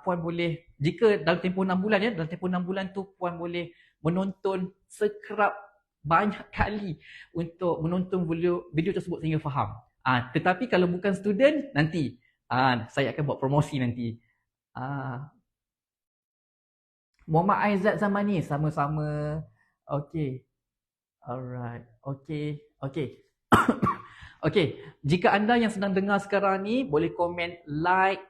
Puan boleh, jika dalam tempoh 6 bulan ya, dalam tempoh 6 bulan tu Puan boleh menonton sekerap banyak kali untuk menonton video tersebut sehingga faham. Tetapi kalau bukan student, nanti saya akan buat promosi nanti. Muhammad Aizat Zamani, sama-sama. Okey. Alright. Okey. Okey. Jika anda yang sedang dengar sekarang ni, boleh komen like,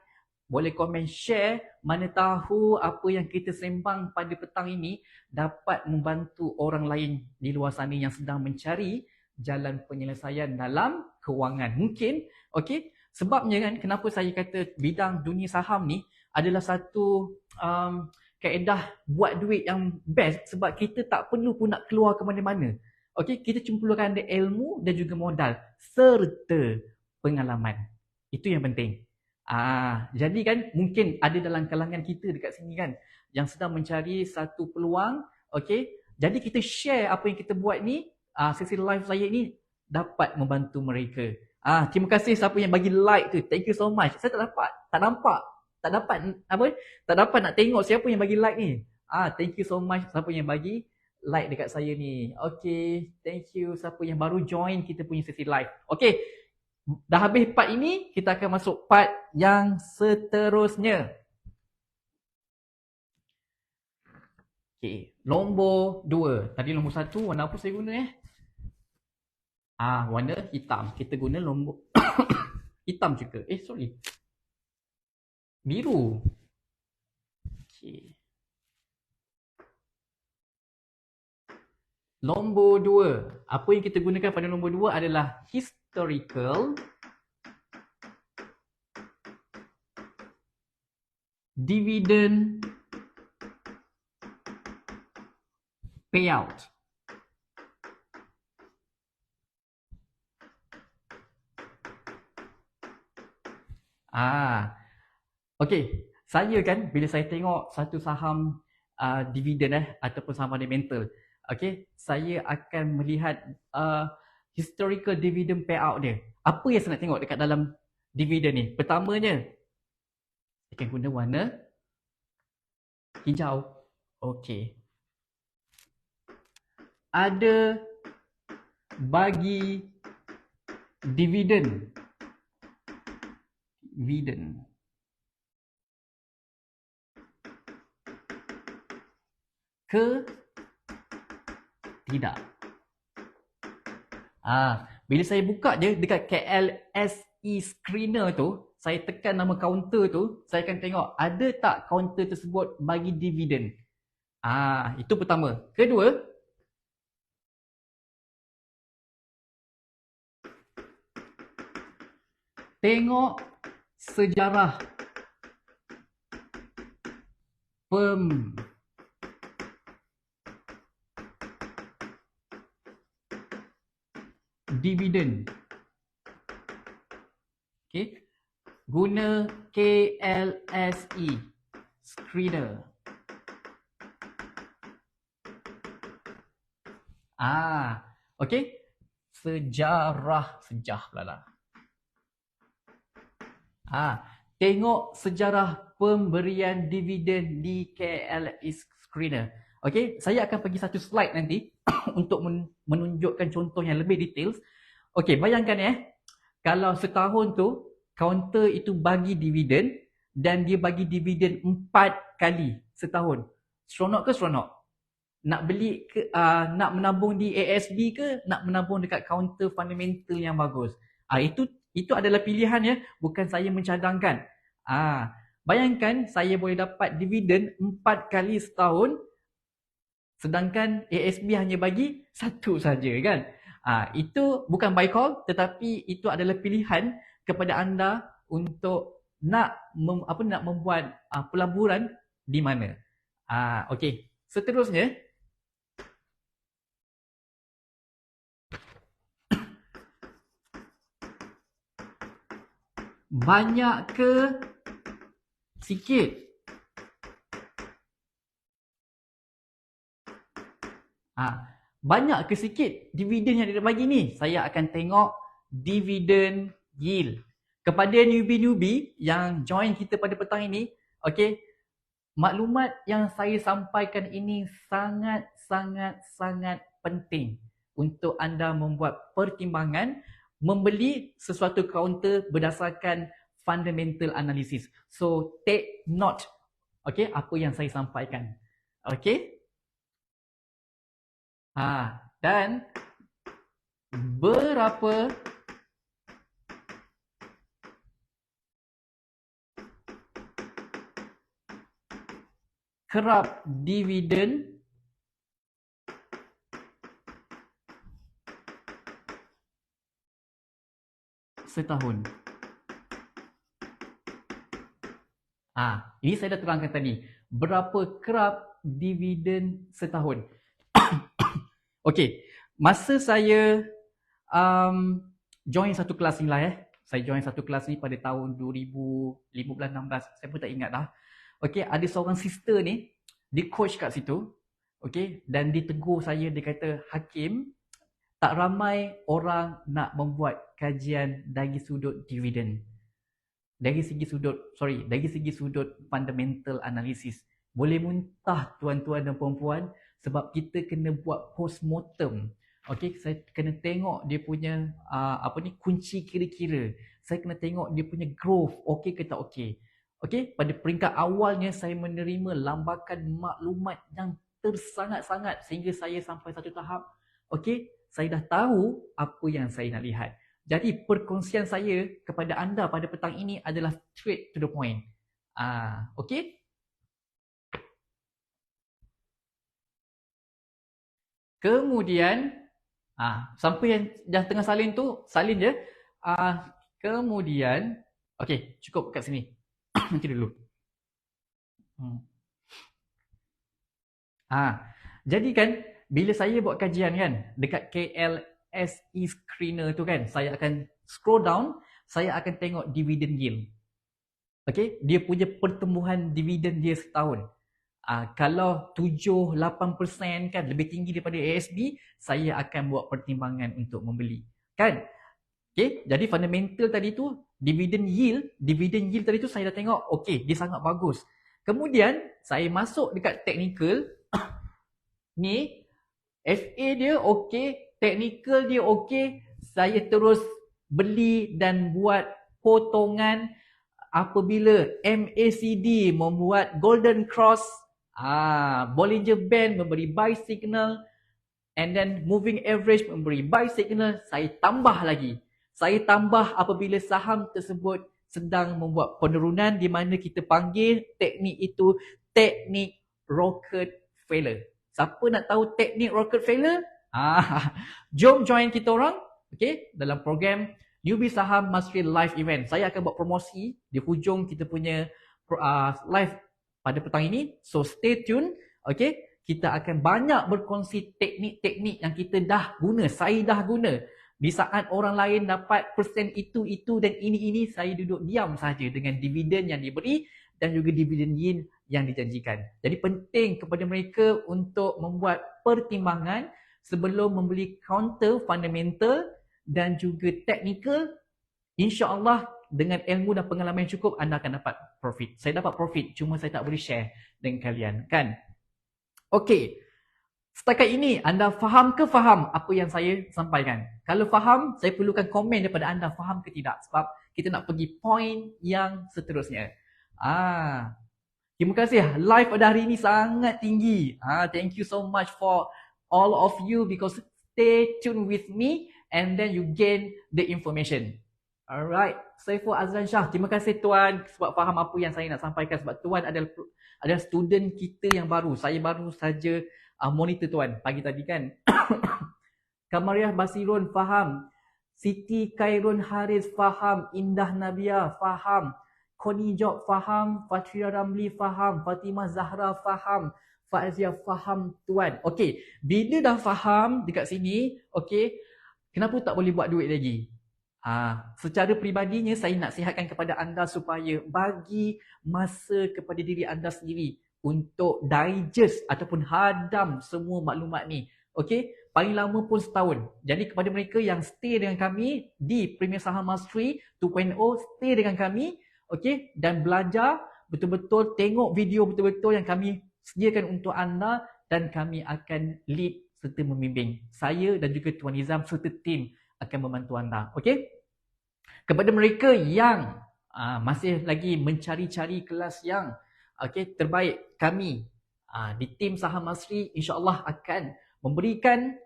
boleh komen share, mana tahu apa yang kita sembang pada petang ini dapat membantu orang lain di luar sana yang sedang mencari jalan penyelesaian dalam kewangan. Mungkin, okey, sebabnya kan kenapa saya kata bidang dunia saham ni adalah satu kaedah buat duit yang best, sebab kita tak perlu pun nak keluar ke mana-mana. Okey, kita cuma perlukan ada ilmu dan juga modal serta pengalaman. Itu yang penting. Jadi kan mungkin ada dalam kalangan kita dekat sini kan yang sedang mencari satu peluang, okey. Jadi kita share apa yang kita buat ni, sesi live saya ni dapat membantu mereka. Terima kasih siapa yang bagi like tu. Thank you so much. Saya tak dapat nak tengok siapa yang bagi like ni. Thank you so much siapa yang bagi like dekat saya ni. Okay, thank you siapa yang baru join kita punya sesi live. Okay, dah habis part ini, kita akan masuk part yang seterusnya. Okay, nombor 2. Tadi nombor 1 warna apa saya guna warna hitam. Kita guna nombor hitam juga. Sorry. Biru. Okay. Nombor 2. Apa yang kita gunakan pada nombor 2 adalah historical dividend payout. Okey, saya kan bila saya tengok satu saham dividen ataupun saham fundamental, okey, saya akan melihat historical dividend payout dia. Apa yang saya nak tengok dekat dalam dividen ni? Pertamanya, saya akan guna warna hijau. Okey. Ada bagi dividen. Ke tidak. Bila saya buka je dekat KLSE screener tu, saya tekan nama kaunter tu, saya akan tengok ada tak kaunter tersebut bagi dividen. Itu pertama. Kedua, tengok sejarah dividen. Okay. Guna KLSE screener. Okay. Sejarah pula. Tengok sejarah pemberian dividen di KLSE screener. Okey, saya akan pergi satu slide nanti untuk menunjukkan contoh yang lebih details. Okey, bayangkan kalau setahun tu kaunter itu bagi dividen dan dia bagi dividen 4 kali setahun. Seronok ke seronok? Nak beli ke, nak menabung di ASB ke nak menabung dekat kaunter fundamental yang bagus? Itu adalah pilihan bukan saya mencadangkan. Bayangkan saya boleh dapat dividen 4 kali setahun, sedangkan ASB hanya bagi satu saja kan. Itu bukan buy call, tetapi itu adalah pilihan kepada anda untuk nak membuat pelaburan di mana. Okey. Seterusnya, banyak ke sikit? Banyak ke sikit dividen yang dia bagi ni? Saya akan tengok dividen yield. Kepada newbie-newbie yang join kita pada petang ini, okey, maklumat yang saya sampaikan ini sangat-sangat penting untuk anda membuat pertimbangan membeli sesuatu kaunter berdasarkan fundamental analysis. So take note, okey, apa yang saya sampaikan. Okey? Dan berapa kerap dividen setahun? Ini saya dah terangkan tadi. Berapa kerap dividen setahun? Okey, masa saya join satu kelas ni lah Saya join satu kelas ni pada tahun 2015-16, saya pun tak ingat dah. Okey, ada seorang sister ni, dia coach kat situ. Okey, dan dia tegur saya, dia kata, Hakim, tak ramai orang nak membuat kajian dari sudut dividen. Dari segi sudut fundamental analysis. Boleh muntah tuan-tuan dan puan-puan sebab kita kena buat postmortem. Okey, saya kena tengok dia punya kunci kira-kira. Saya kena tengok dia punya growth, okey ke tak okey. Okey, pada peringkat awalnya saya menerima lambakan maklumat yang tersangat-sangat sehingga saya sampai satu tahap, okey, saya dah tahu apa yang saya nak lihat. Jadi perkongsian saya kepada anda pada petang ini adalah straight to the point. Okey? Kemudian, siapa yang dah tengah salin tu, salin je. Kemudian, okey, cukup kat sini. Nanti dulu. Jadi kan, bila saya buat kajian kan, dekat KLSE Screener tu kan, saya akan scroll down, saya akan tengok dividend yield. Okey, dia punya pertumbuhan dividen dia setahun. Kalau 7-8% kan, lebih tinggi daripada ASB, saya akan buat pertimbangan untuk membeli. Kan? Okey, jadi fundamental tadi tu, dividend yield tadi tu saya dah tengok, okey, dia sangat bagus. Kemudian, saya masuk dekat technical, ni, FA dia okey, technical dia okey, saya terus beli dan buat potongan apabila MACD membuat golden cross, Bollinger Band memberi buy signal, and then moving average memberi buy signal, saya tambah lagi. Saya tambah apabila saham tersebut sedang membuat penurunan di mana kita panggil teknik itu teknik rocket failure. Siapa nak tahu teknik rocket failure? Jom join kita orang, okay, dalam program Newbie Saham Mastery Live Event. Saya akan buat promosi di hujung kita punya live pada petang ini. So stay tune, okay. Kita akan banyak berkongsi teknik-teknik yang kita dah guna, saya dah guna. Di saat orang lain dapat persen itu dan ini, saya duduk diam saja dengan dividen yang diberi dan juga dividen yield yang dijanjikan. Jadi penting kepada mereka untuk membuat pertimbangan sebelum membeli counter fundamental dan juga technical. InsyaAllah dengan ilmu dan pengalaman yang cukup, anda akan dapat profit. Saya dapat profit, cuma saya tak boleh share dengan kalian, kan? Okey, setakat ini anda faham ke faham apa yang saya sampaikan? Kalau faham, saya perlukan komen daripada anda faham ke tidak, sebab kita nak pergi point yang seterusnya. Terima kasih, live pada hari ini sangat tinggi. Thank you so much for all of you because stay tuned with me and then you gain the information. Alright, Saiful Azlan Shah. Terima kasih Tuan sebab faham apa yang saya nak sampaikan. Sebab Tuan adalah student kita yang baru. Saya baru saja monitor Tuan pagi tadi kan. Kamariah Basirun faham. Siti Khairun Haris faham. Indah Nabia faham. Connie Job faham. Fatria Ramli faham. Fatimah Zahra faham. Faizia faham Tuan. Okey, bila dah faham dekat sini, okey, kenapa tak boleh buat duit lagi? Secara peribadinya saya nak sihatkan kepada anda supaya bagi masa kepada diri anda sendiri untuk digest ataupun hadam semua maklumat ni. Okey, paling lama pun setahun. Jadi kepada mereka yang stay dengan kami di Premier Saham Mastery 2.0, stay dengan kami, okey, dan belajar betul-betul, tengok video betul-betul yang kami sediakan untuk anda dan kami akan lead serta membimbing. Saya dan juga Tuan Nizam serta tim akan membantu anda. Okey? Kepada mereka yang masih lagi mencari-cari kelas yang terbaik, kami di tim Saham Mastery insya-Allah akan memberikan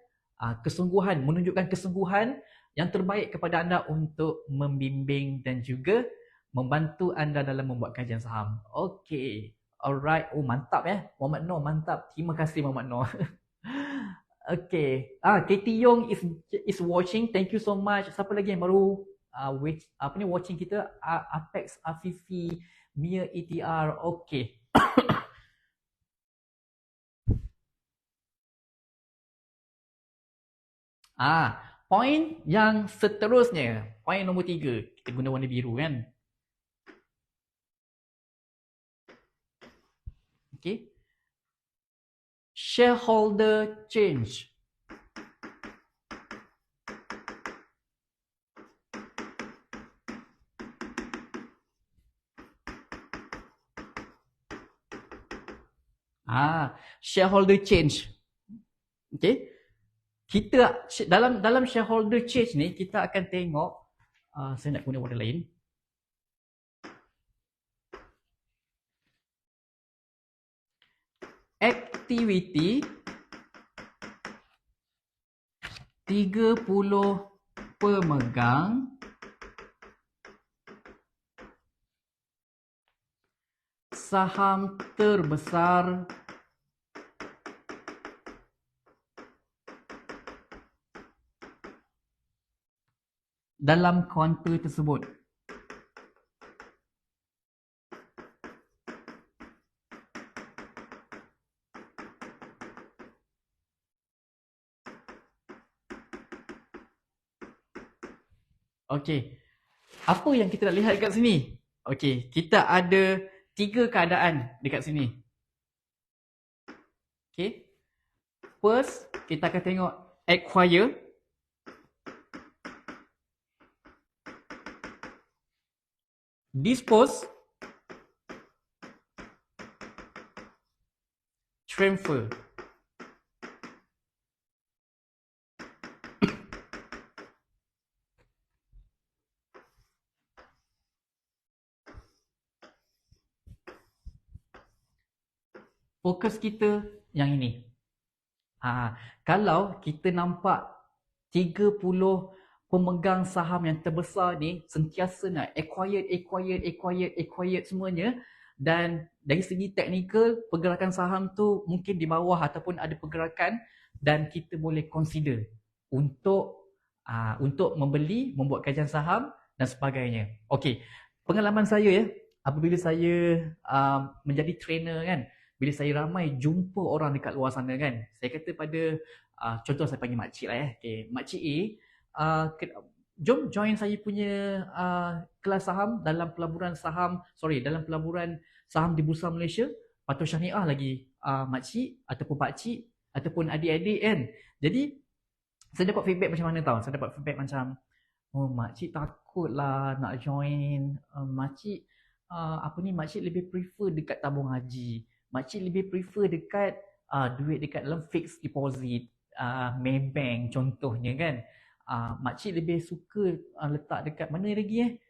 kesungguhan, menunjukkan kesungguhan yang terbaik kepada anda untuk membimbing dan juga membantu anda dalam membuat kajian saham. Okey. Alright. Oh, mantap ya. Muhammad Noor, mantap. Terima kasih Muhammad Noor. Okay. Katie Yong is watching. Thank you so much. Siapa lagi yang baru watching kita? Apex, Afifi, Mia ETR. Okay. Point yang seterusnya. Point nombor 3. Kita guna warna biru kan. Okay. Shareholder change. Shareholder change. Okay. Kita dalam shareholder change ni kita akan tengok, saya nak guna warna lain. Activity 30 pemegang saham terbesar dalam kuantum tersebut. Okey. Apa yang kita nak lihat dekat sini? Okey, kita ada 3 keadaan dekat sini. Okey. First, kita akan tengok acquire. Dispose. Transfer. Fokus kita yang ini. Kalau kita nampak 30 pemegang saham yang terbesar ni sentiasa nak acquired semuanya, dan dari segi teknikal pergerakan saham tu mungkin di bawah ataupun ada pergerakan, dan kita boleh consider untuk membeli, membuat kajian saham dan sebagainya. Okey, pengalaman saya ya, apabila saya menjadi trainer kan, bila saya ramai jumpa orang dekat luar sana kan, saya kata pada contoh saya panggil makcik lah ya. Okay, makcik A, jom join saya punya kelas saham dalam pelaburan saham di Bursa Malaysia. Patut Syariah lagi makcik ataupun pakcik ataupun adik-adik kan. Jadi saya dapat feedback macam mana tau? Saya dapat feedback macam, oh makcik takutlah nak join, makcik makcik lebih prefer dekat tabung haji. Makcik lebih prefer dekat duit dekat dalam fixed deposit, Maybank contohnya kan. Makcik lebih suka letak dekat mana lagi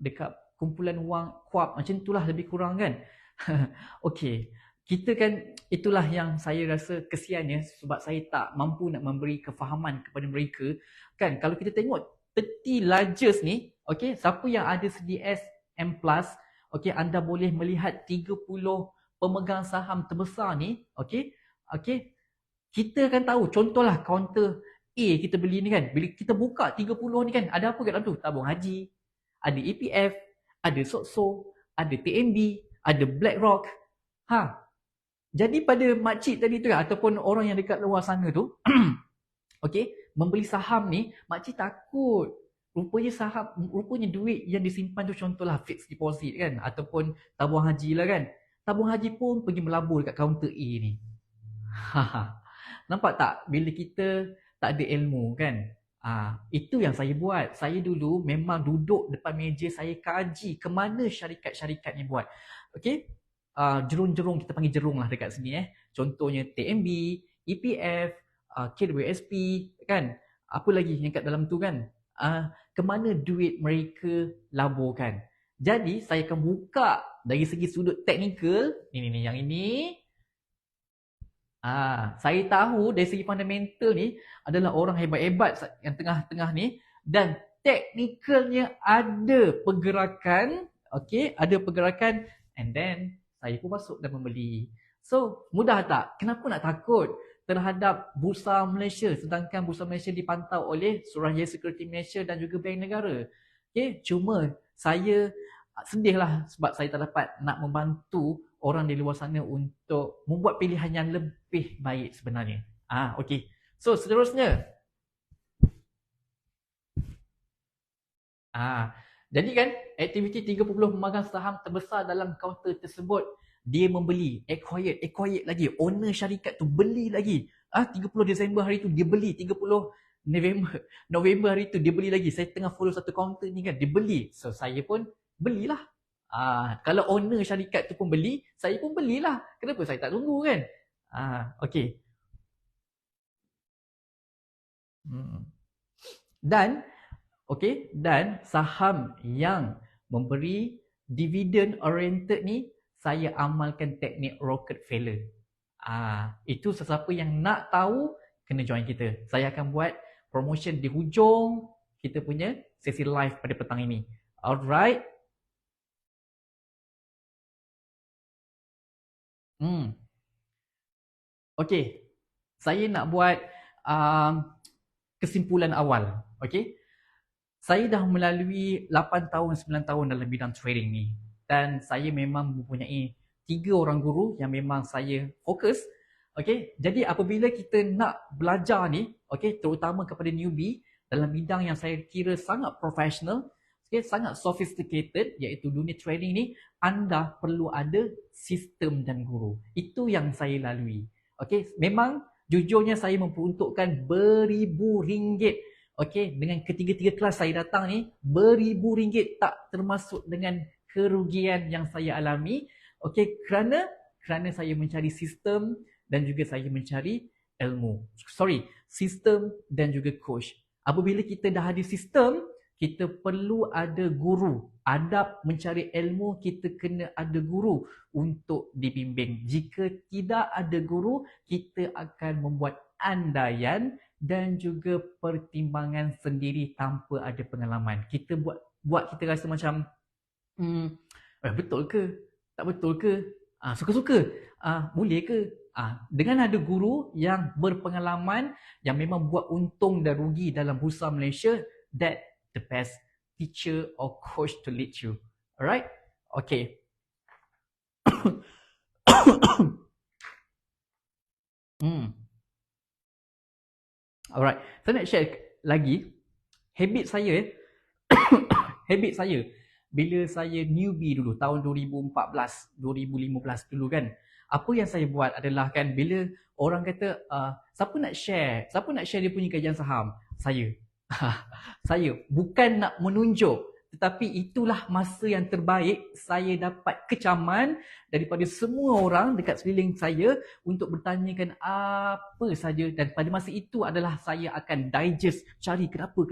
dekat kumpulan wang Kuab, macam itulah lebih kurang kan. Okey, kita kan itulah yang saya rasa kesiannya sebab saya tak mampu nak memberi kefahaman kepada mereka kan. Kalau kita tengok 30 largest ni, okay, siapa yang ada CDS M+, okay, anda boleh melihat 30 pemegang saham terbesar ni, okay, okay, kita kan tahu, contohlah kaunter A kita beli ni kan, bila kita buka 30 ni kan, ada apa kat dalam tu? Tabung haji, ada EPF, ada SOXO, ada TMB, ada BlackRock. Jadi pada makcik tadi tu kan, ataupun orang yang dekat luar sana tu, okay, membeli saham ni, makcik takut. Rupanya duit yang disimpan tu contohlah fixed deposit kan, ataupun tabung haji lah kan. Tabung haji pun pergi melabur dekat kaunter A ni. Nampak tak bila kita tak ada ilmu kan? Itu yang saya buat. Saya dulu memang duduk depan meja, saya kaji ke mana syarikat-syarikat ni buat. Okay? Jerung-jerung, kita panggil jerung lah dekat sini. Contohnya TMB, EPF, KWSP kan? Apa lagi yang kat dalam tu kan? Kemana duit mereka laburkan. Jadi saya akan buka dari segi sudut teknikal. Ni yang ini. Saya tahu dari segi fundamental ni adalah orang hebat-hebat yang tengah-tengah ni, dan teknikalnya ada pergerakan, okay, ada pergerakan, and then saya pun masuk dan membeli. So, mudah tak? Kenapa nak takut terhadap Bursa Malaysia sedangkan Bursa Malaysia dipantau oleh Suruhanjaya Sekuriti Malaysia dan juga Bank Negara? Okay, cuma saya sedihlah sebab saya tak dapat nak membantu orang di luar sana untuk membuat pilihan yang lebih baik sebenarnya. Okey. So, seterusnya. Jadi kan, aktiviti 30 pemegang saham terbesar dalam kaunter tersebut, dia membeli, acquired lagi. Owner syarikat tu beli lagi. 30 Disember hari tu dia beli, 30 November hari tu dia beli lagi. Saya tengah follow satu kaunter ni kan, dia beli. So, saya pun belilah. Kalau owner syarikat tu pun beli, saya pun belilah. Kenapa saya tak tunggu kan? Okey. Dan saham yang memberi dividend oriented ni, saya amalkan teknik Rockefeller. Itu sesiapa yang nak tahu, kena join kita. Saya akan buat promotion di hujung kita punya sesi live pada petang ini. Alright. Okey, saya nak buat kesimpulan awal. Okey, saya dah melalui 8 tahun, 9 tahun dalam bidang trading ni, dan saya memang mempunyai 3 orang guru yang memang saya fokus. Okey, jadi apabila kita nak belajar ni, okey, terutama kepada newbie dalam bidang yang saya kira sangat profesional, okay, sangat sophisticated, iaitu dunia trading ni, anda perlu ada sistem dan guru. Itu yang saya lalui. Okey, memang jujurnya saya memperuntukkan beribu ringgit. Okey, dengan ketiga-tiga kelas saya datang ni, beribu ringgit tak termasuk dengan kerugian yang saya alami. Okey, kerana saya mencari sistem dan juga saya mencari ilmu. Sistem dan juga coach. Apabila kita dah ada sistem, kita perlu ada guru. Adab mencari ilmu, kita kena ada guru untuk dibimbing. Jika tidak ada guru, kita akan membuat andaian dan juga pertimbangan sendiri tanpa ada pengalaman. Kita buat kita rasa macam betul ke? Tak betul ke? Suka-suka? Boleh ke? Dengan ada guru yang berpengalaman, yang memang buat untung dan rugi dalam Bursa Malaysia, that the best teacher or coach to lead you. Alright? Okay. Alright. Saya nak share lagi habit saya. Habit saya bila saya newbie dulu, tahun 2014, 2015 dulu kan. Apa yang saya buat adalah kan, bila orang kata, siapa nak share dia punya kajian saham? Saya bukan nak menunjuk, tetapi itulah masa yang terbaik saya dapat kecaman daripada semua orang dekat sekeliling saya untuk bertanyakan apa saja, dan pada masa itu adalah saya akan digest, cari kenapa.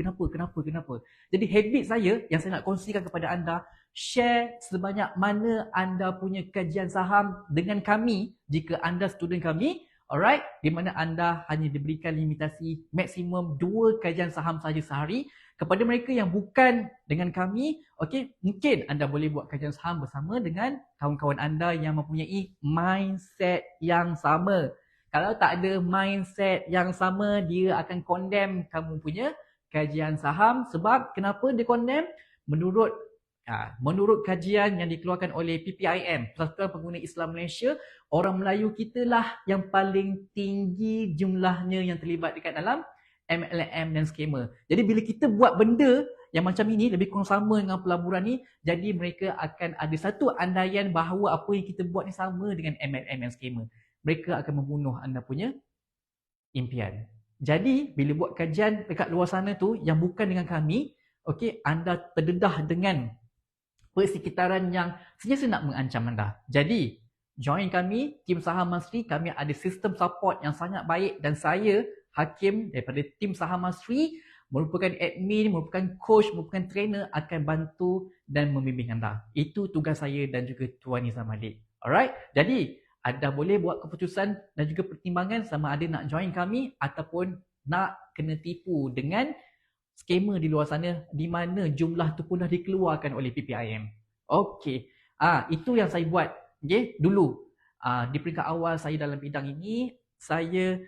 Jadi habit saya yang saya nak kongsikan kepada anda, share sebanyak mana anda punya kajian saham dengan kami jika anda student kami. Alright, di mana anda hanya diberikan limitasi maksimum 2 kajian saham saja sehari. Kepada mereka yang bukan dengan kami, okey, mungkin anda boleh buat kajian saham bersama dengan kawan-kawan anda yang mempunyai mindset yang sama. Kalau tak ada mindset yang sama, dia akan condemn kamu punya kajian saham. Sebab kenapa dia condemn? Menurut kajian yang dikeluarkan oleh PPIM, Persatuan Pengguna Islam Malaysia, orang Melayu kita lah yang paling tinggi jumlahnya yang terlibat dekat dalam MLM dan skamer. Jadi bila kita buat benda yang macam ini, lebih kurang sama dengan pelaburan ni, jadi mereka akan ada satu andaian bahawa apa yang kita buat ni sama dengan MLM dan skamer. Mereka akan membunuh anda punya impian. Jadi bila buat kajian dekat luar sana tu yang bukan dengan kami, okey, anda terdedah dengan persekitaran yang sentiasa nak mengancam anda. Jadi, join kami, tim Saham Masri. Kami ada sistem support yang sangat baik dan saya, Hakim daripada tim Saham Masri, merupakan admin, merupakan coach, merupakan trainer, akan bantu dan membimbing anda. Itu tugas saya dan juga Tuan Nizam Malik. Alright? Jadi, anda boleh buat keputusan dan juga pertimbangan sama ada nak join kami ataupun nak kena tipu dengan skamer di luar sana, di mana jumlah tu pun dah dikeluarkan oleh PPIM. Okey. Itu yang saya buat dulu. Di peringkat awal saya dalam bidang ini, saya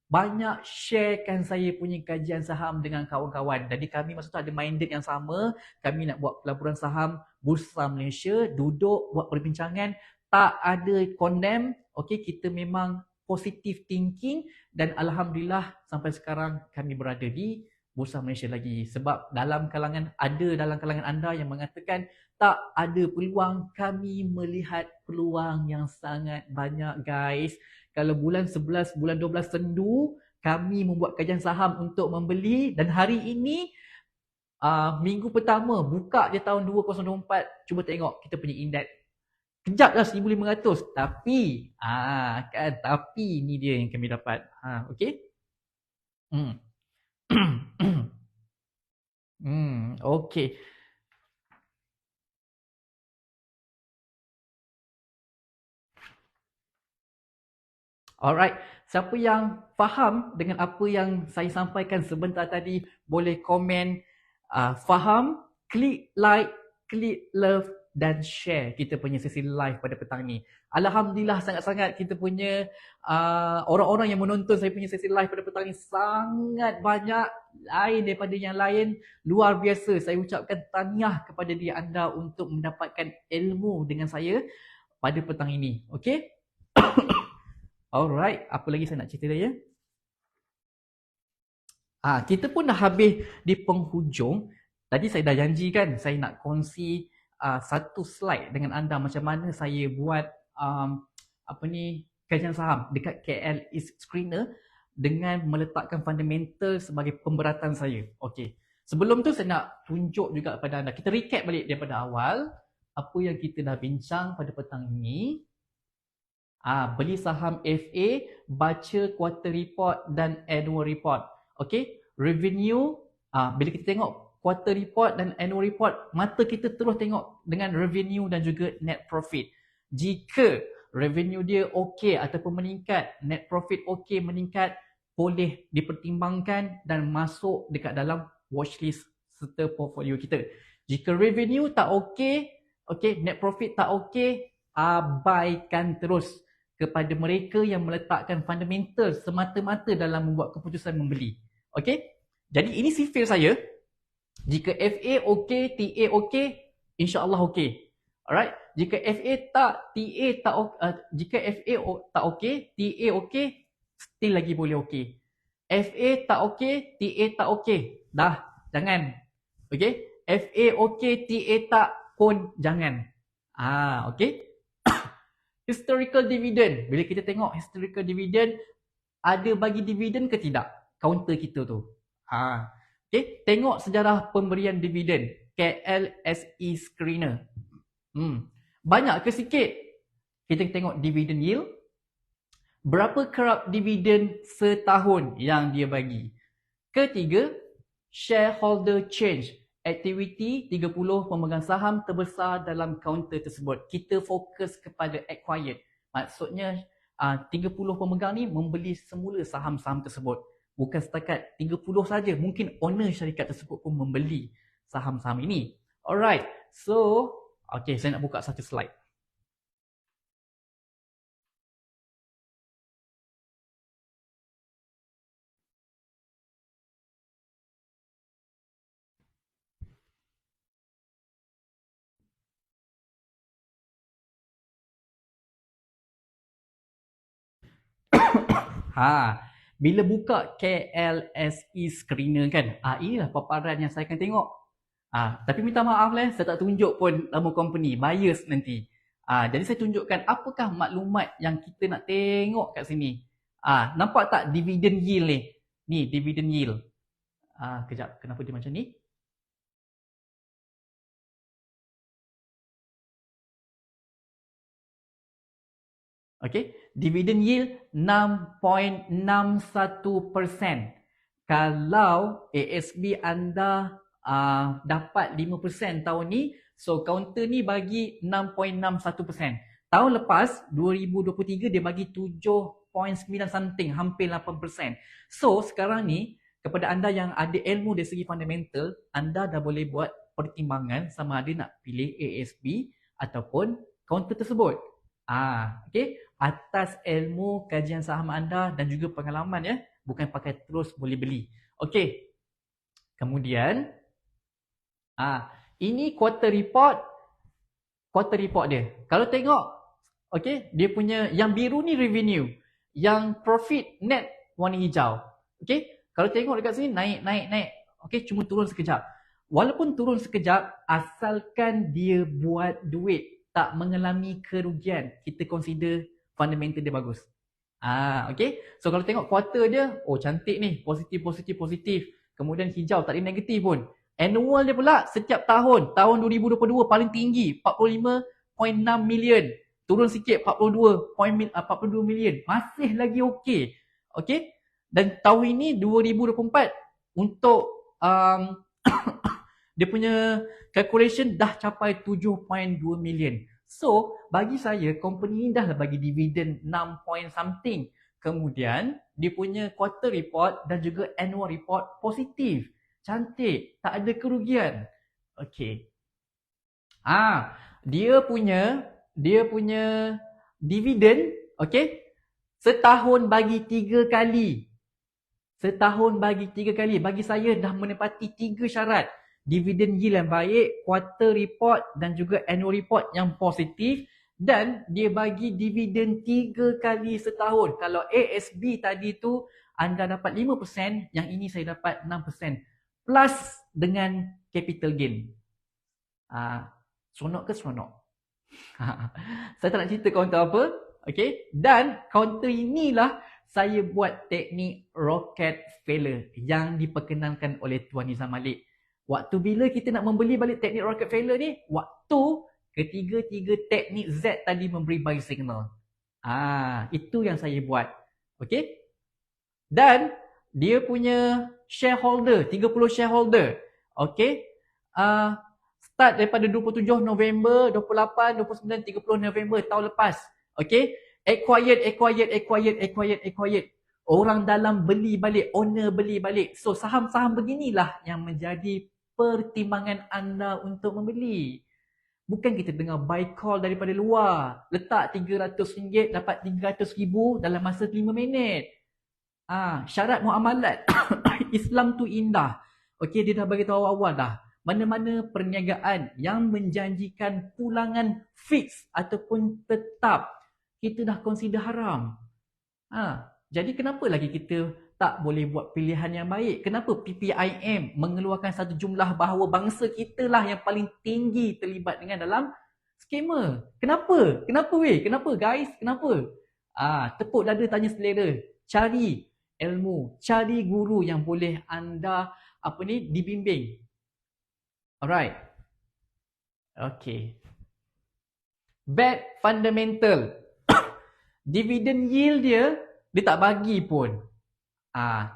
banyak sharekan saya punya kajian saham dengan kawan-kawan. Jadi kami masa tu ada minded yang sama, kami nak buat pelaburan saham Bursa Malaysia, duduk buat perbincangan, tak ada condemn. Okey, kita memang positive thinking dan alhamdulillah sampai sekarang kami berada di Bursa Malaysia lagi. Sebab dalam kalangan anda yang mengatakan tak ada peluang, kami melihat peluang yang sangat banyak, guys. Kalau bulan 11, bulan 12 sendu, kami membuat kajian saham untuk membeli dan hari ini minggu pertama buka je tahun 2024, cuba tengok kita punya indeks. Kejap dah 1,500. Tapi tapi ni dia yang kami dapat. Okey. Okey. Alright, siapa yang faham dengan apa yang saya sampaikan sebentar tadi, boleh komen faham, klik like, klik love dan share kita punya sesi live pada petang ni. Alhamdulillah sangat-sangat kita punya orang-orang yang menonton saya punya sesi live pada petang ni sangat banyak, lain daripada yang lain, luar biasa. Saya ucapkan tahniah kepada diri anda untuk mendapatkan ilmu dengan saya pada petang ini. Okey? Alright, apa lagi saya nak cerita ya? Kita pun dah habis di penghujung. Tadi saya dah janjikan saya nak kongsi satu slide dengan anda macam mana saya buat kajian saham dekat KL East Screener dengan meletakkan fundamental sebagai pemberatan saya. Okey. Sebelum tu saya nak tunjuk juga kepada anda. Kita recap balik daripada awal apa yang kita dah bincang pada petang ini. Beli saham FA, baca quarter report dan annual report. Okey, revenue, bila kita tengok quarter report dan annual report, mata kita terus tengok dengan revenue dan juga net profit. Jika revenue dia okey ataupun meningkat, net profit okey meningkat, boleh dipertimbangkan dan masuk dekat dalam watchlist serta portfolio kita. Jika revenue tak okey, net profit tak okey, abaikan terus kepada mereka yang meletakkan fundamental semata-mata dalam membuat keputusan membeli. Okey? Jadi ini sifir saya. Jika FA okey, TA okey, insya-Allah okey. Alright? Jika FA tak, TA tak jika FA tak okey, TA okey, still lagi boleh okey. FA tak okey, TA tak okey. Dah, jangan. Okey? FA okey, TA tak pun jangan. Okey? Historical dividend. Bila kita tengok historical dividend, ada bagi dividend ke tidak? Counter kita tu. Okay. Tengok sejarah pemberian dividend. KLSE Screener. Banyak ke sikit? Kita tengok dividend yield. Berapa kerap dividend setahun yang dia bagi? Ketiga, shareholder change. Aktiviti 30 pemegang saham terbesar dalam kaunter tersebut. Kita fokus kepada acquired. Maksudnya 30 pemegang ni membeli semula saham-saham tersebut. Bukan setakat 30 saja, mungkin owner syarikat tersebut pun membeli saham-saham ini. Alright, so okay, saya nak buka satu slide. Bila buka KLSE screener kan, inilah paparan yang saya akan tengok. Tapi minta maaf saya tak tunjuk pun nama company, bias nanti. Jadi saya tunjukkan apakah maklumat yang kita nak tengok kat sini. Nampak tak dividend yield ni? Ni dividend yield. Kejap, kenapa dia macam ni? Okay, dividend yield 6.61%. Kalau ASB anda dapat 5% tahun ni, so counter ni bagi 6.61%. Tahun lepas 2023 dia bagi 7.9 something, hampir 8%. So sekarang ni kepada anda yang ada ilmu dari segi fundamental, anda dah boleh buat pertimbangan sama ada nak pilih ASB ataupun counter tersebut. Okay, atas ilmu kajian saham anda dan juga pengalaman ya, bukan pakai terus boleh beli. Okay, kemudian ini quarter report dia. Kalau tengok, okay, dia punya yang biru ni revenue, yang profit net warna hijau. Okay, kalau tengok dekat sini naik. Okay, cuma turun sekejap. Walaupun turun sekejap, asalkan dia buat duit, tak mengalami kerugian, kita consider fundamental dia bagus. Okay. So kalau tengok quarter dia, cantik ni, positif. Kemudian hijau, tak ada negatif pun. Annual dia pula setiap tahun 2022 paling tinggi 45.6 million. Turun sikit 42 million. Masih lagi okey. Okay. Dan tahun ini 2024 untuk dia punya calculation dah capai 7.2 million. So, bagi saya, company ni dah bagi dividen 6 point something. Kemudian, dia punya quarter report dan juga annual report positif. Cantik, tak ada kerugian. Okay. Dia punya dividen, okay, setahun bagi 3 kali. Bagi saya dah menepati 3 syarat. Dividend yield yang baik, quarter report dan juga annual report yang positif, dan dia bagi dividen 3 kali setahun. Kalau ASB tadi tu anda dapat 5%, yang ini saya dapat 6%. Plus dengan capital gain. Seronok ke seronok? Saya tak nak cerita counter apa. Okay? Dan counter inilah saya buat teknik rocket failure yang diperkenalkan oleh Tuan Nizam Malik. Waktu bila kita nak membeli balik teknik rocket failure ni, waktu ketiga-tiga teknik Z tadi memberi buy signal. Itu yang saya buat. Okay? Dan dia punya shareholder, 30 shareholder. Okay? Start daripada 27 November, 28, 29, 30 November tahun lepas. Okay? Acquired. Orang dalam beli balik, owner beli balik. So saham-saham beginilah yang menjadi pertimbangan anda untuk membeli. Bukan kita dengar buy call daripada luar. Letak RM300, dapat RM300,000 dalam masa 5 minit. Syarat muamalat. Islam tu indah. Okey, dia dah bagi tahu awal dah. Mana-mana perniagaan yang menjanjikan pulangan fix ataupun tetap, kita dah consider haram. Jadi kenapa lagi kita tak boleh buat pilihan yang baik? Kenapa PPIM mengeluarkan satu jumlah bahawa bangsa kita lah yang paling tinggi terlibat dengan dalam skema? Kenapa? Kenapa guys? Kenapa? Tepuk dada, tanya selera. Cari ilmu, cari guru yang boleh anda dibimbing. Alright. Okay. Bad fundamental. Dividend yield dia tak bagi pun.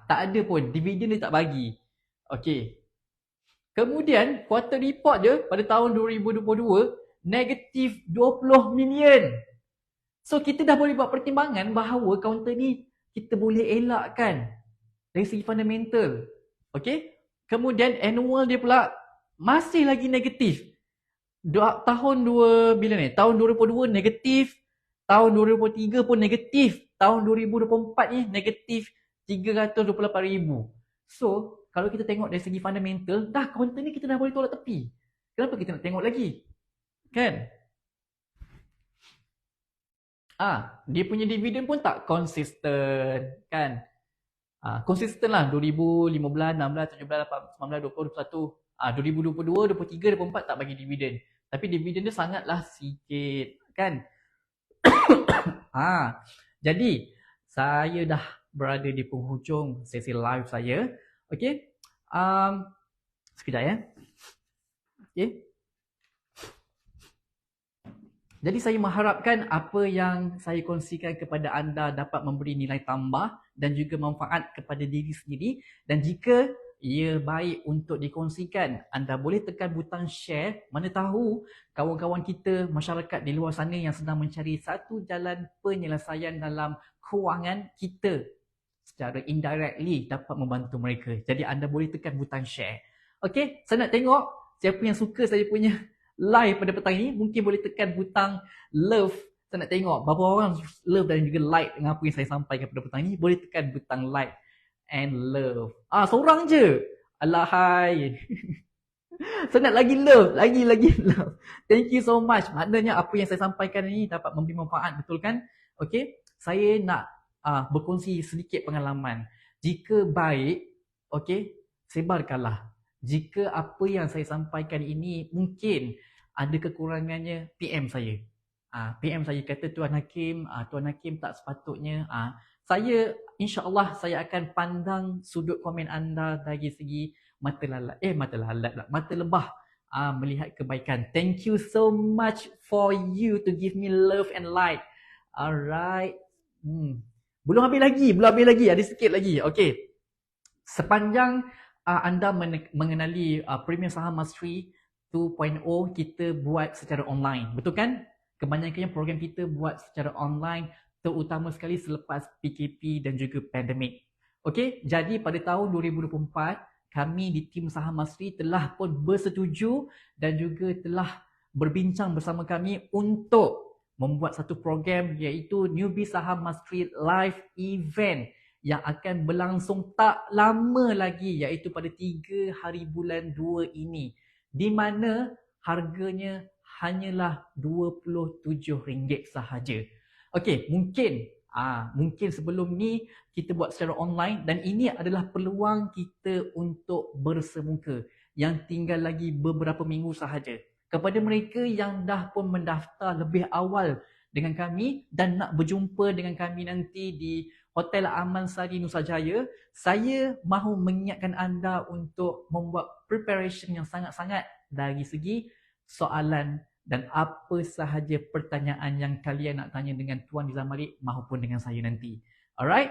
Tak ada pun. Dividen dia tak bagi. Okay. Kemudian, quarter report dia pada tahun 2022, negatif 20 million. So kita dah boleh buat pertimbangan bahawa kaunter ni kita boleh elakkan dari segi fundamental. Okay? Kemudian annual dia pula masih lagi negatif. Tahun 2022 negatif, tahun 2023 pun negatif, tahun 2024 ni negatif 328,000. So, kalau kita tengok dari segi fundamental, dah kaunter ni kita dah boleh tolak tepi. Kenapa kita nak tengok lagi? Kan? Dia punya dividen pun tak konsisten, kan? Konsisten lah 2015, 16, 17, 18, 19, 20, 21. 2022, 23, 24 tak bagi dividen. Tapi dividen dia sangatlah sikit, kan? Jadi saya dah berada di penghujung sesi live saya. Okey. Sekejap ya. Okey. Jadi saya mengharapkan apa yang saya kongsikan kepada anda dapat memberi nilai tambah dan juga manfaat kepada diri sendiri, dan jika ia baik untuk dikongsikan, anda boleh tekan butang share. Mana tahu kawan-kawan kita, masyarakat di luar sana yang sedang mencari satu jalan penyelesaian dalam kewangan kita secara indirectly dapat membantu mereka. Jadi anda boleh tekan butang share. Okey, saya nak tengok siapa yang suka saya punya live pada petang ini. Mungkin boleh tekan butang love. Saya nak tengok berapa orang love dan juga like dengan apa yang saya sampaikan pada petang ini. Boleh tekan butang like and love. Seorang je. Alahai. Saya nak lagi love. Lagi love. Thank you so much. Maknanya apa yang saya sampaikan ini dapat memberi manfaat, betul kan? Okey, saya nak berkongsi sedikit pengalaman. Jika baik, okey, sebarkanlah. Jika apa yang saya sampaikan ini mungkin ada kekurangannya, PM saya. PM saya kata Tuan Hakim tak sepatutnya. Saya insya-Allah saya akan pandang sudut komen anda dari segi mata lebah melihat kebaikan. Thank you so much for you to give me love and light. Alright. Belum habis lagi, ada sikit lagi. Okey. Sepanjang anda mengenali Premium Saham Mastery 2.0, kita buat secara online. Betul kan? Kebanyakannya program kita buat secara online, terutama sekali selepas PKP dan juga pandemik. Okey, jadi pada tahun 2024, kami di tim Saham Mastery telah pun bersetuju dan juga telah berbincang bersama kami untuk membuat satu program iaitu Newbie Saham Mastery Live Event yang akan berlangsung tak lama lagi, iaitu pada 3 hari bulan 2 ini, di mana harganya hanyalah RM27 sahaja. Okey, mungkin sebelum ni kita buat secara online dan ini adalah peluang kita untuk bersemuka yang tinggal lagi beberapa minggu sahaja. Kepada mereka yang dah pun mendaftar lebih awal dengan kami dan nak berjumpa dengan kami nanti di Hotel Amansari Nusa Jaya, saya mahu mengingatkan anda untuk membuat preparation yang sangat-sangat dari segi soalan dan apa sahaja pertanyaan yang kalian nak tanya dengan Tuan Nizam Malik maupun dengan saya nanti. Alright?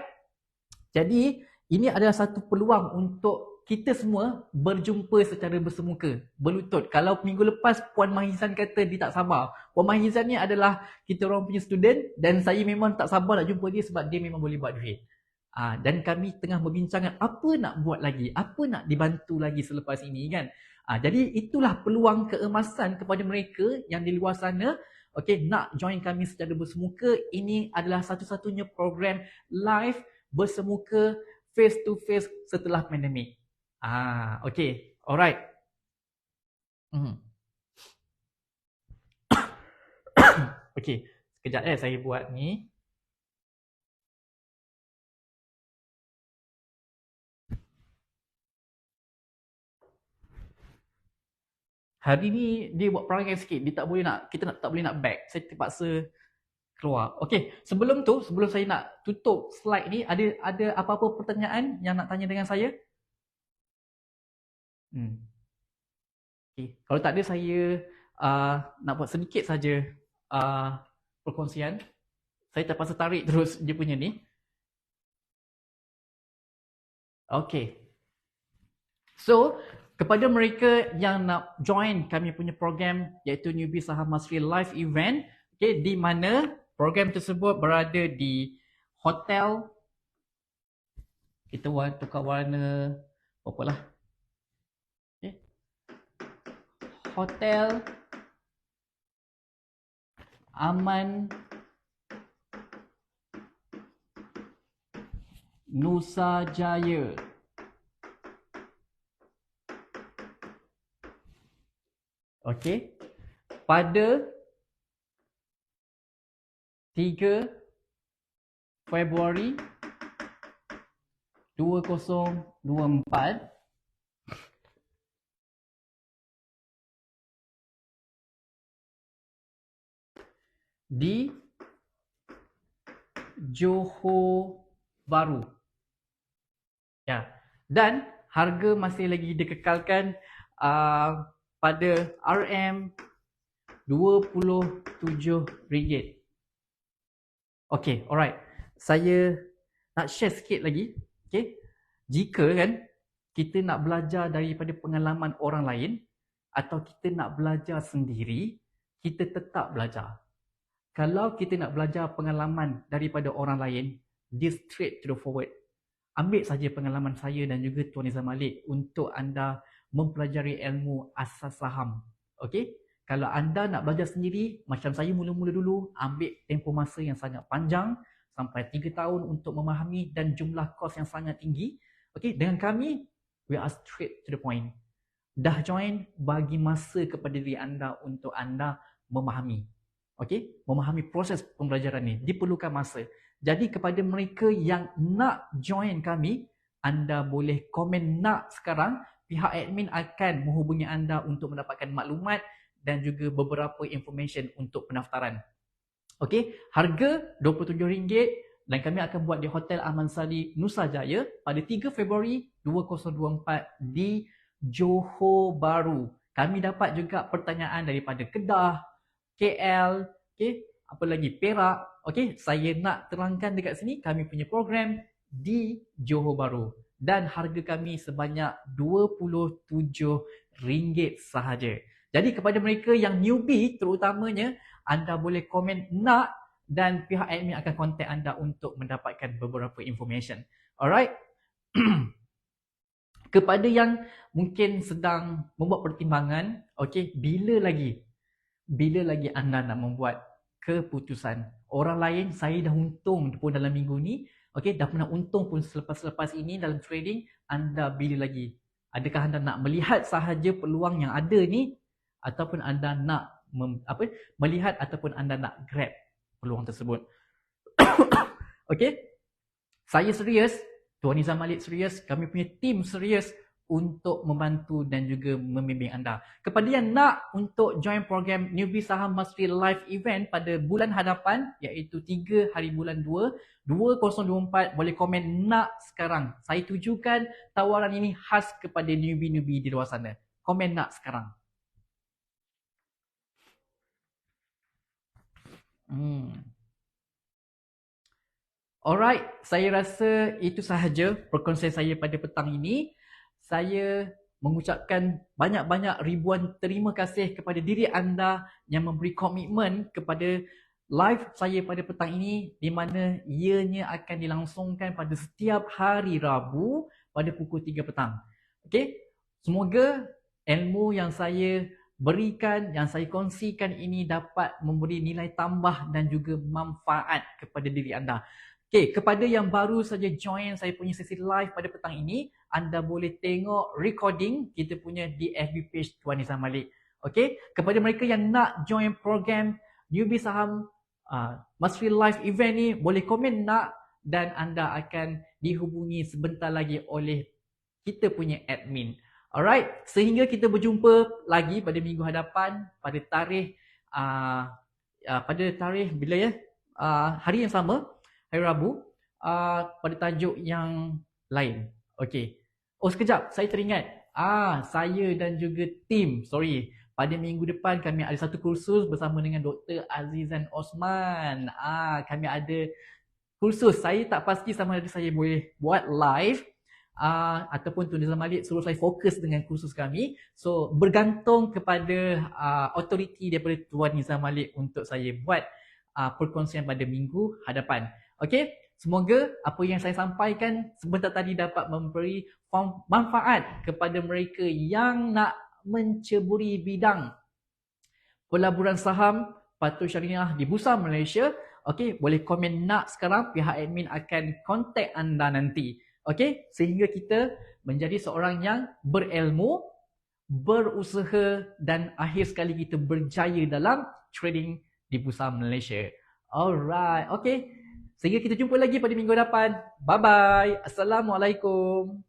Jadi, ini adalah satu peluang untuk kita semua berjumpa secara bersemuka, berlutut. Kalau minggu lepas Puan Mahizan kata dia tak sabar. Puan Mahizan ni adalah kita orang punya student dan saya memang tak sabar nak jumpa dia sebab dia memang boleh buat duit. Dan kami tengah membincangkan apa nak buat lagi, apa nak dibantu lagi selepas ini kan. Jadi itulah peluang keemasan kepada mereka yang di luar sana, okey, nak join kami secara bersemuka. Ini adalah satu-satunya program live bersemuka face to face setelah pandemik. Okey, alright. Okey, sekejap saya buat ni. Hari ni dia buat perangai sikit, dia tak boleh nak, kita tak boleh nak back. Saya terpaksa keluar. Okey, sebelum saya nak tutup slide ni, ada apa-apa pertanyaan yang nak tanya dengan saya? Okay. Kalau tak ada, saya nak buat sedikit saja perkongsian. Saya terpaksa tarik terus dia punya ni. Okay. So, kepada mereka yang nak join kami punya program iaitu Newbie Saham Mastery Live Event, okay, di mana Program tersebut berada di hotel. Kita tukar warna apa lah. Okay. Hotel Aman Nusa Jaya. Okey. Pada 3 Februari 2024 di Johor Bahru. Ya. Dan harga masih lagi dikekalkan pada RM27. Okey, alright. Saya nak share sikit lagi. Okey. Jika kan kita nak belajar daripada pengalaman orang lain atau kita nak belajar sendiri, kita tetap belajar. Kalau kita nak belajar pengalaman daripada orang lain, dia straight to the forward. Ambil saja pengalaman saya dan juga Tuan Nizam Malik untuk anda mempelajari ilmu asas saham. Okey? Kalau anda nak belajar sendiri, macam saya mula-mula dulu, ambil tempoh masa yang sangat panjang, sampai 3 tahun untuk memahami dan jumlah kos yang sangat tinggi. Okey, dengan kami, we are straight to the point. Dah join, bagi masa kepada diri anda untuk anda memahami. Okey, memahami proses pembelajaran ni diperlukan masa. Jadi kepada mereka yang nak join kami, anda boleh komen nak sekarang. Pihak admin akan menghubungi anda untuk mendapatkan maklumat dan juga beberapa information untuk pendaftaran. Okey, harga RM27 dan kami akan buat di Hotel Amansari Nusa Jaya pada 3 Februari 2024 di Johor Bahru. Kami dapat juga pertanyaan daripada Kedah, KL, okay, apa lagi, Perak. Okay, saya nak terangkan dekat sini, kami punya program di Johor Bahru. Dan harga kami sebanyak RM27 sahaja. Jadi kepada mereka yang newbie terutamanya, anda boleh komen nak dan pihak admin akan kontak anda untuk mendapatkan beberapa information. Alright. Kepada yang mungkin sedang membuat pertimbangan, okay, bila lagi anda nak membuat keputusan. Orang lain, saya dah untung pun dalam minggu ni, okay, dah pernah untung pun selepas ini dalam trading, anda bila lagi? Adakah anda nak melihat sahaja peluang yang ada ni, ataupun anda nak melihat ataupun anda nak grab peluang tersebut? Okay, saya serius, Tuan Nizam Malik serius, kami punya tim serius untuk membantu dan juga membimbing anda. Kepada yang nak untuk join program Newbie Saham Mastery Live Event pada bulan hadapan, iaitu 3 hari bulan 2, 2024, boleh komen nak sekarang. Saya tujukan tawaran ini khas kepada newbie-newbie di luar sana. Komen nak sekarang. Alright, saya rasa itu sahaja perkongsian saya pada petang ini. Saya mengucapkan banyak-banyak ribuan terima kasih kepada diri anda yang memberi komitmen kepada live saya pada petang ini, di mana ianya akan dilangsungkan pada setiap hari Rabu pada pukul 3 petang. Okey, semoga ilmu yang saya berikan, yang saya kongsikan ini dapat memberi nilai tambah dan juga manfaat kepada diri anda. Okey, kepada yang baru saja join saya punya sesi live pada petang ini, anda boleh tengok recording kita punya di FB page Tuan Nizam Malik. Okey, kepada mereka yang nak join program Newbie Saham Mastery Live Event ni, boleh komen nak dan anda akan dihubungi sebentar lagi oleh kita punya admin. Alright, sehingga kita berjumpa lagi pada minggu hadapan pada tarikh bila ya? Hari yang sama, hari Rabu, pada tajuk yang lain. Okey. Oh, sekejap, saya teringat. Saya dan juga tim, pada minggu depan kami ada satu kursus bersama dengan Dr. Azizan Osman. Kami ada kursus. Saya tak pasti sama ada saya boleh buat live ataupun Tuan Nizam Malik suruh saya fokus dengan kursus kami. So, bergantung kepada authority daripada Tuan Nizam Malik untuk saya buat perkongsian pada minggu hadapan. Okey, semoga apa yang saya sampaikan sebentar tadi dapat memberi manfaat kepada mereka yang nak menceburi bidang pelaburan saham patuh syariah di Bursa Malaysia. Okey, boleh komen nak sekarang, pihak admin akan kontak anda nanti. Okey, sehingga kita menjadi seorang yang berilmu, berusaha dan akhir sekali kita berjaya dalam trading di Bursa Malaysia. Alright, okey. Sehingga kita jumpa lagi pada minggu depan. Bye bye. Assalamualaikum.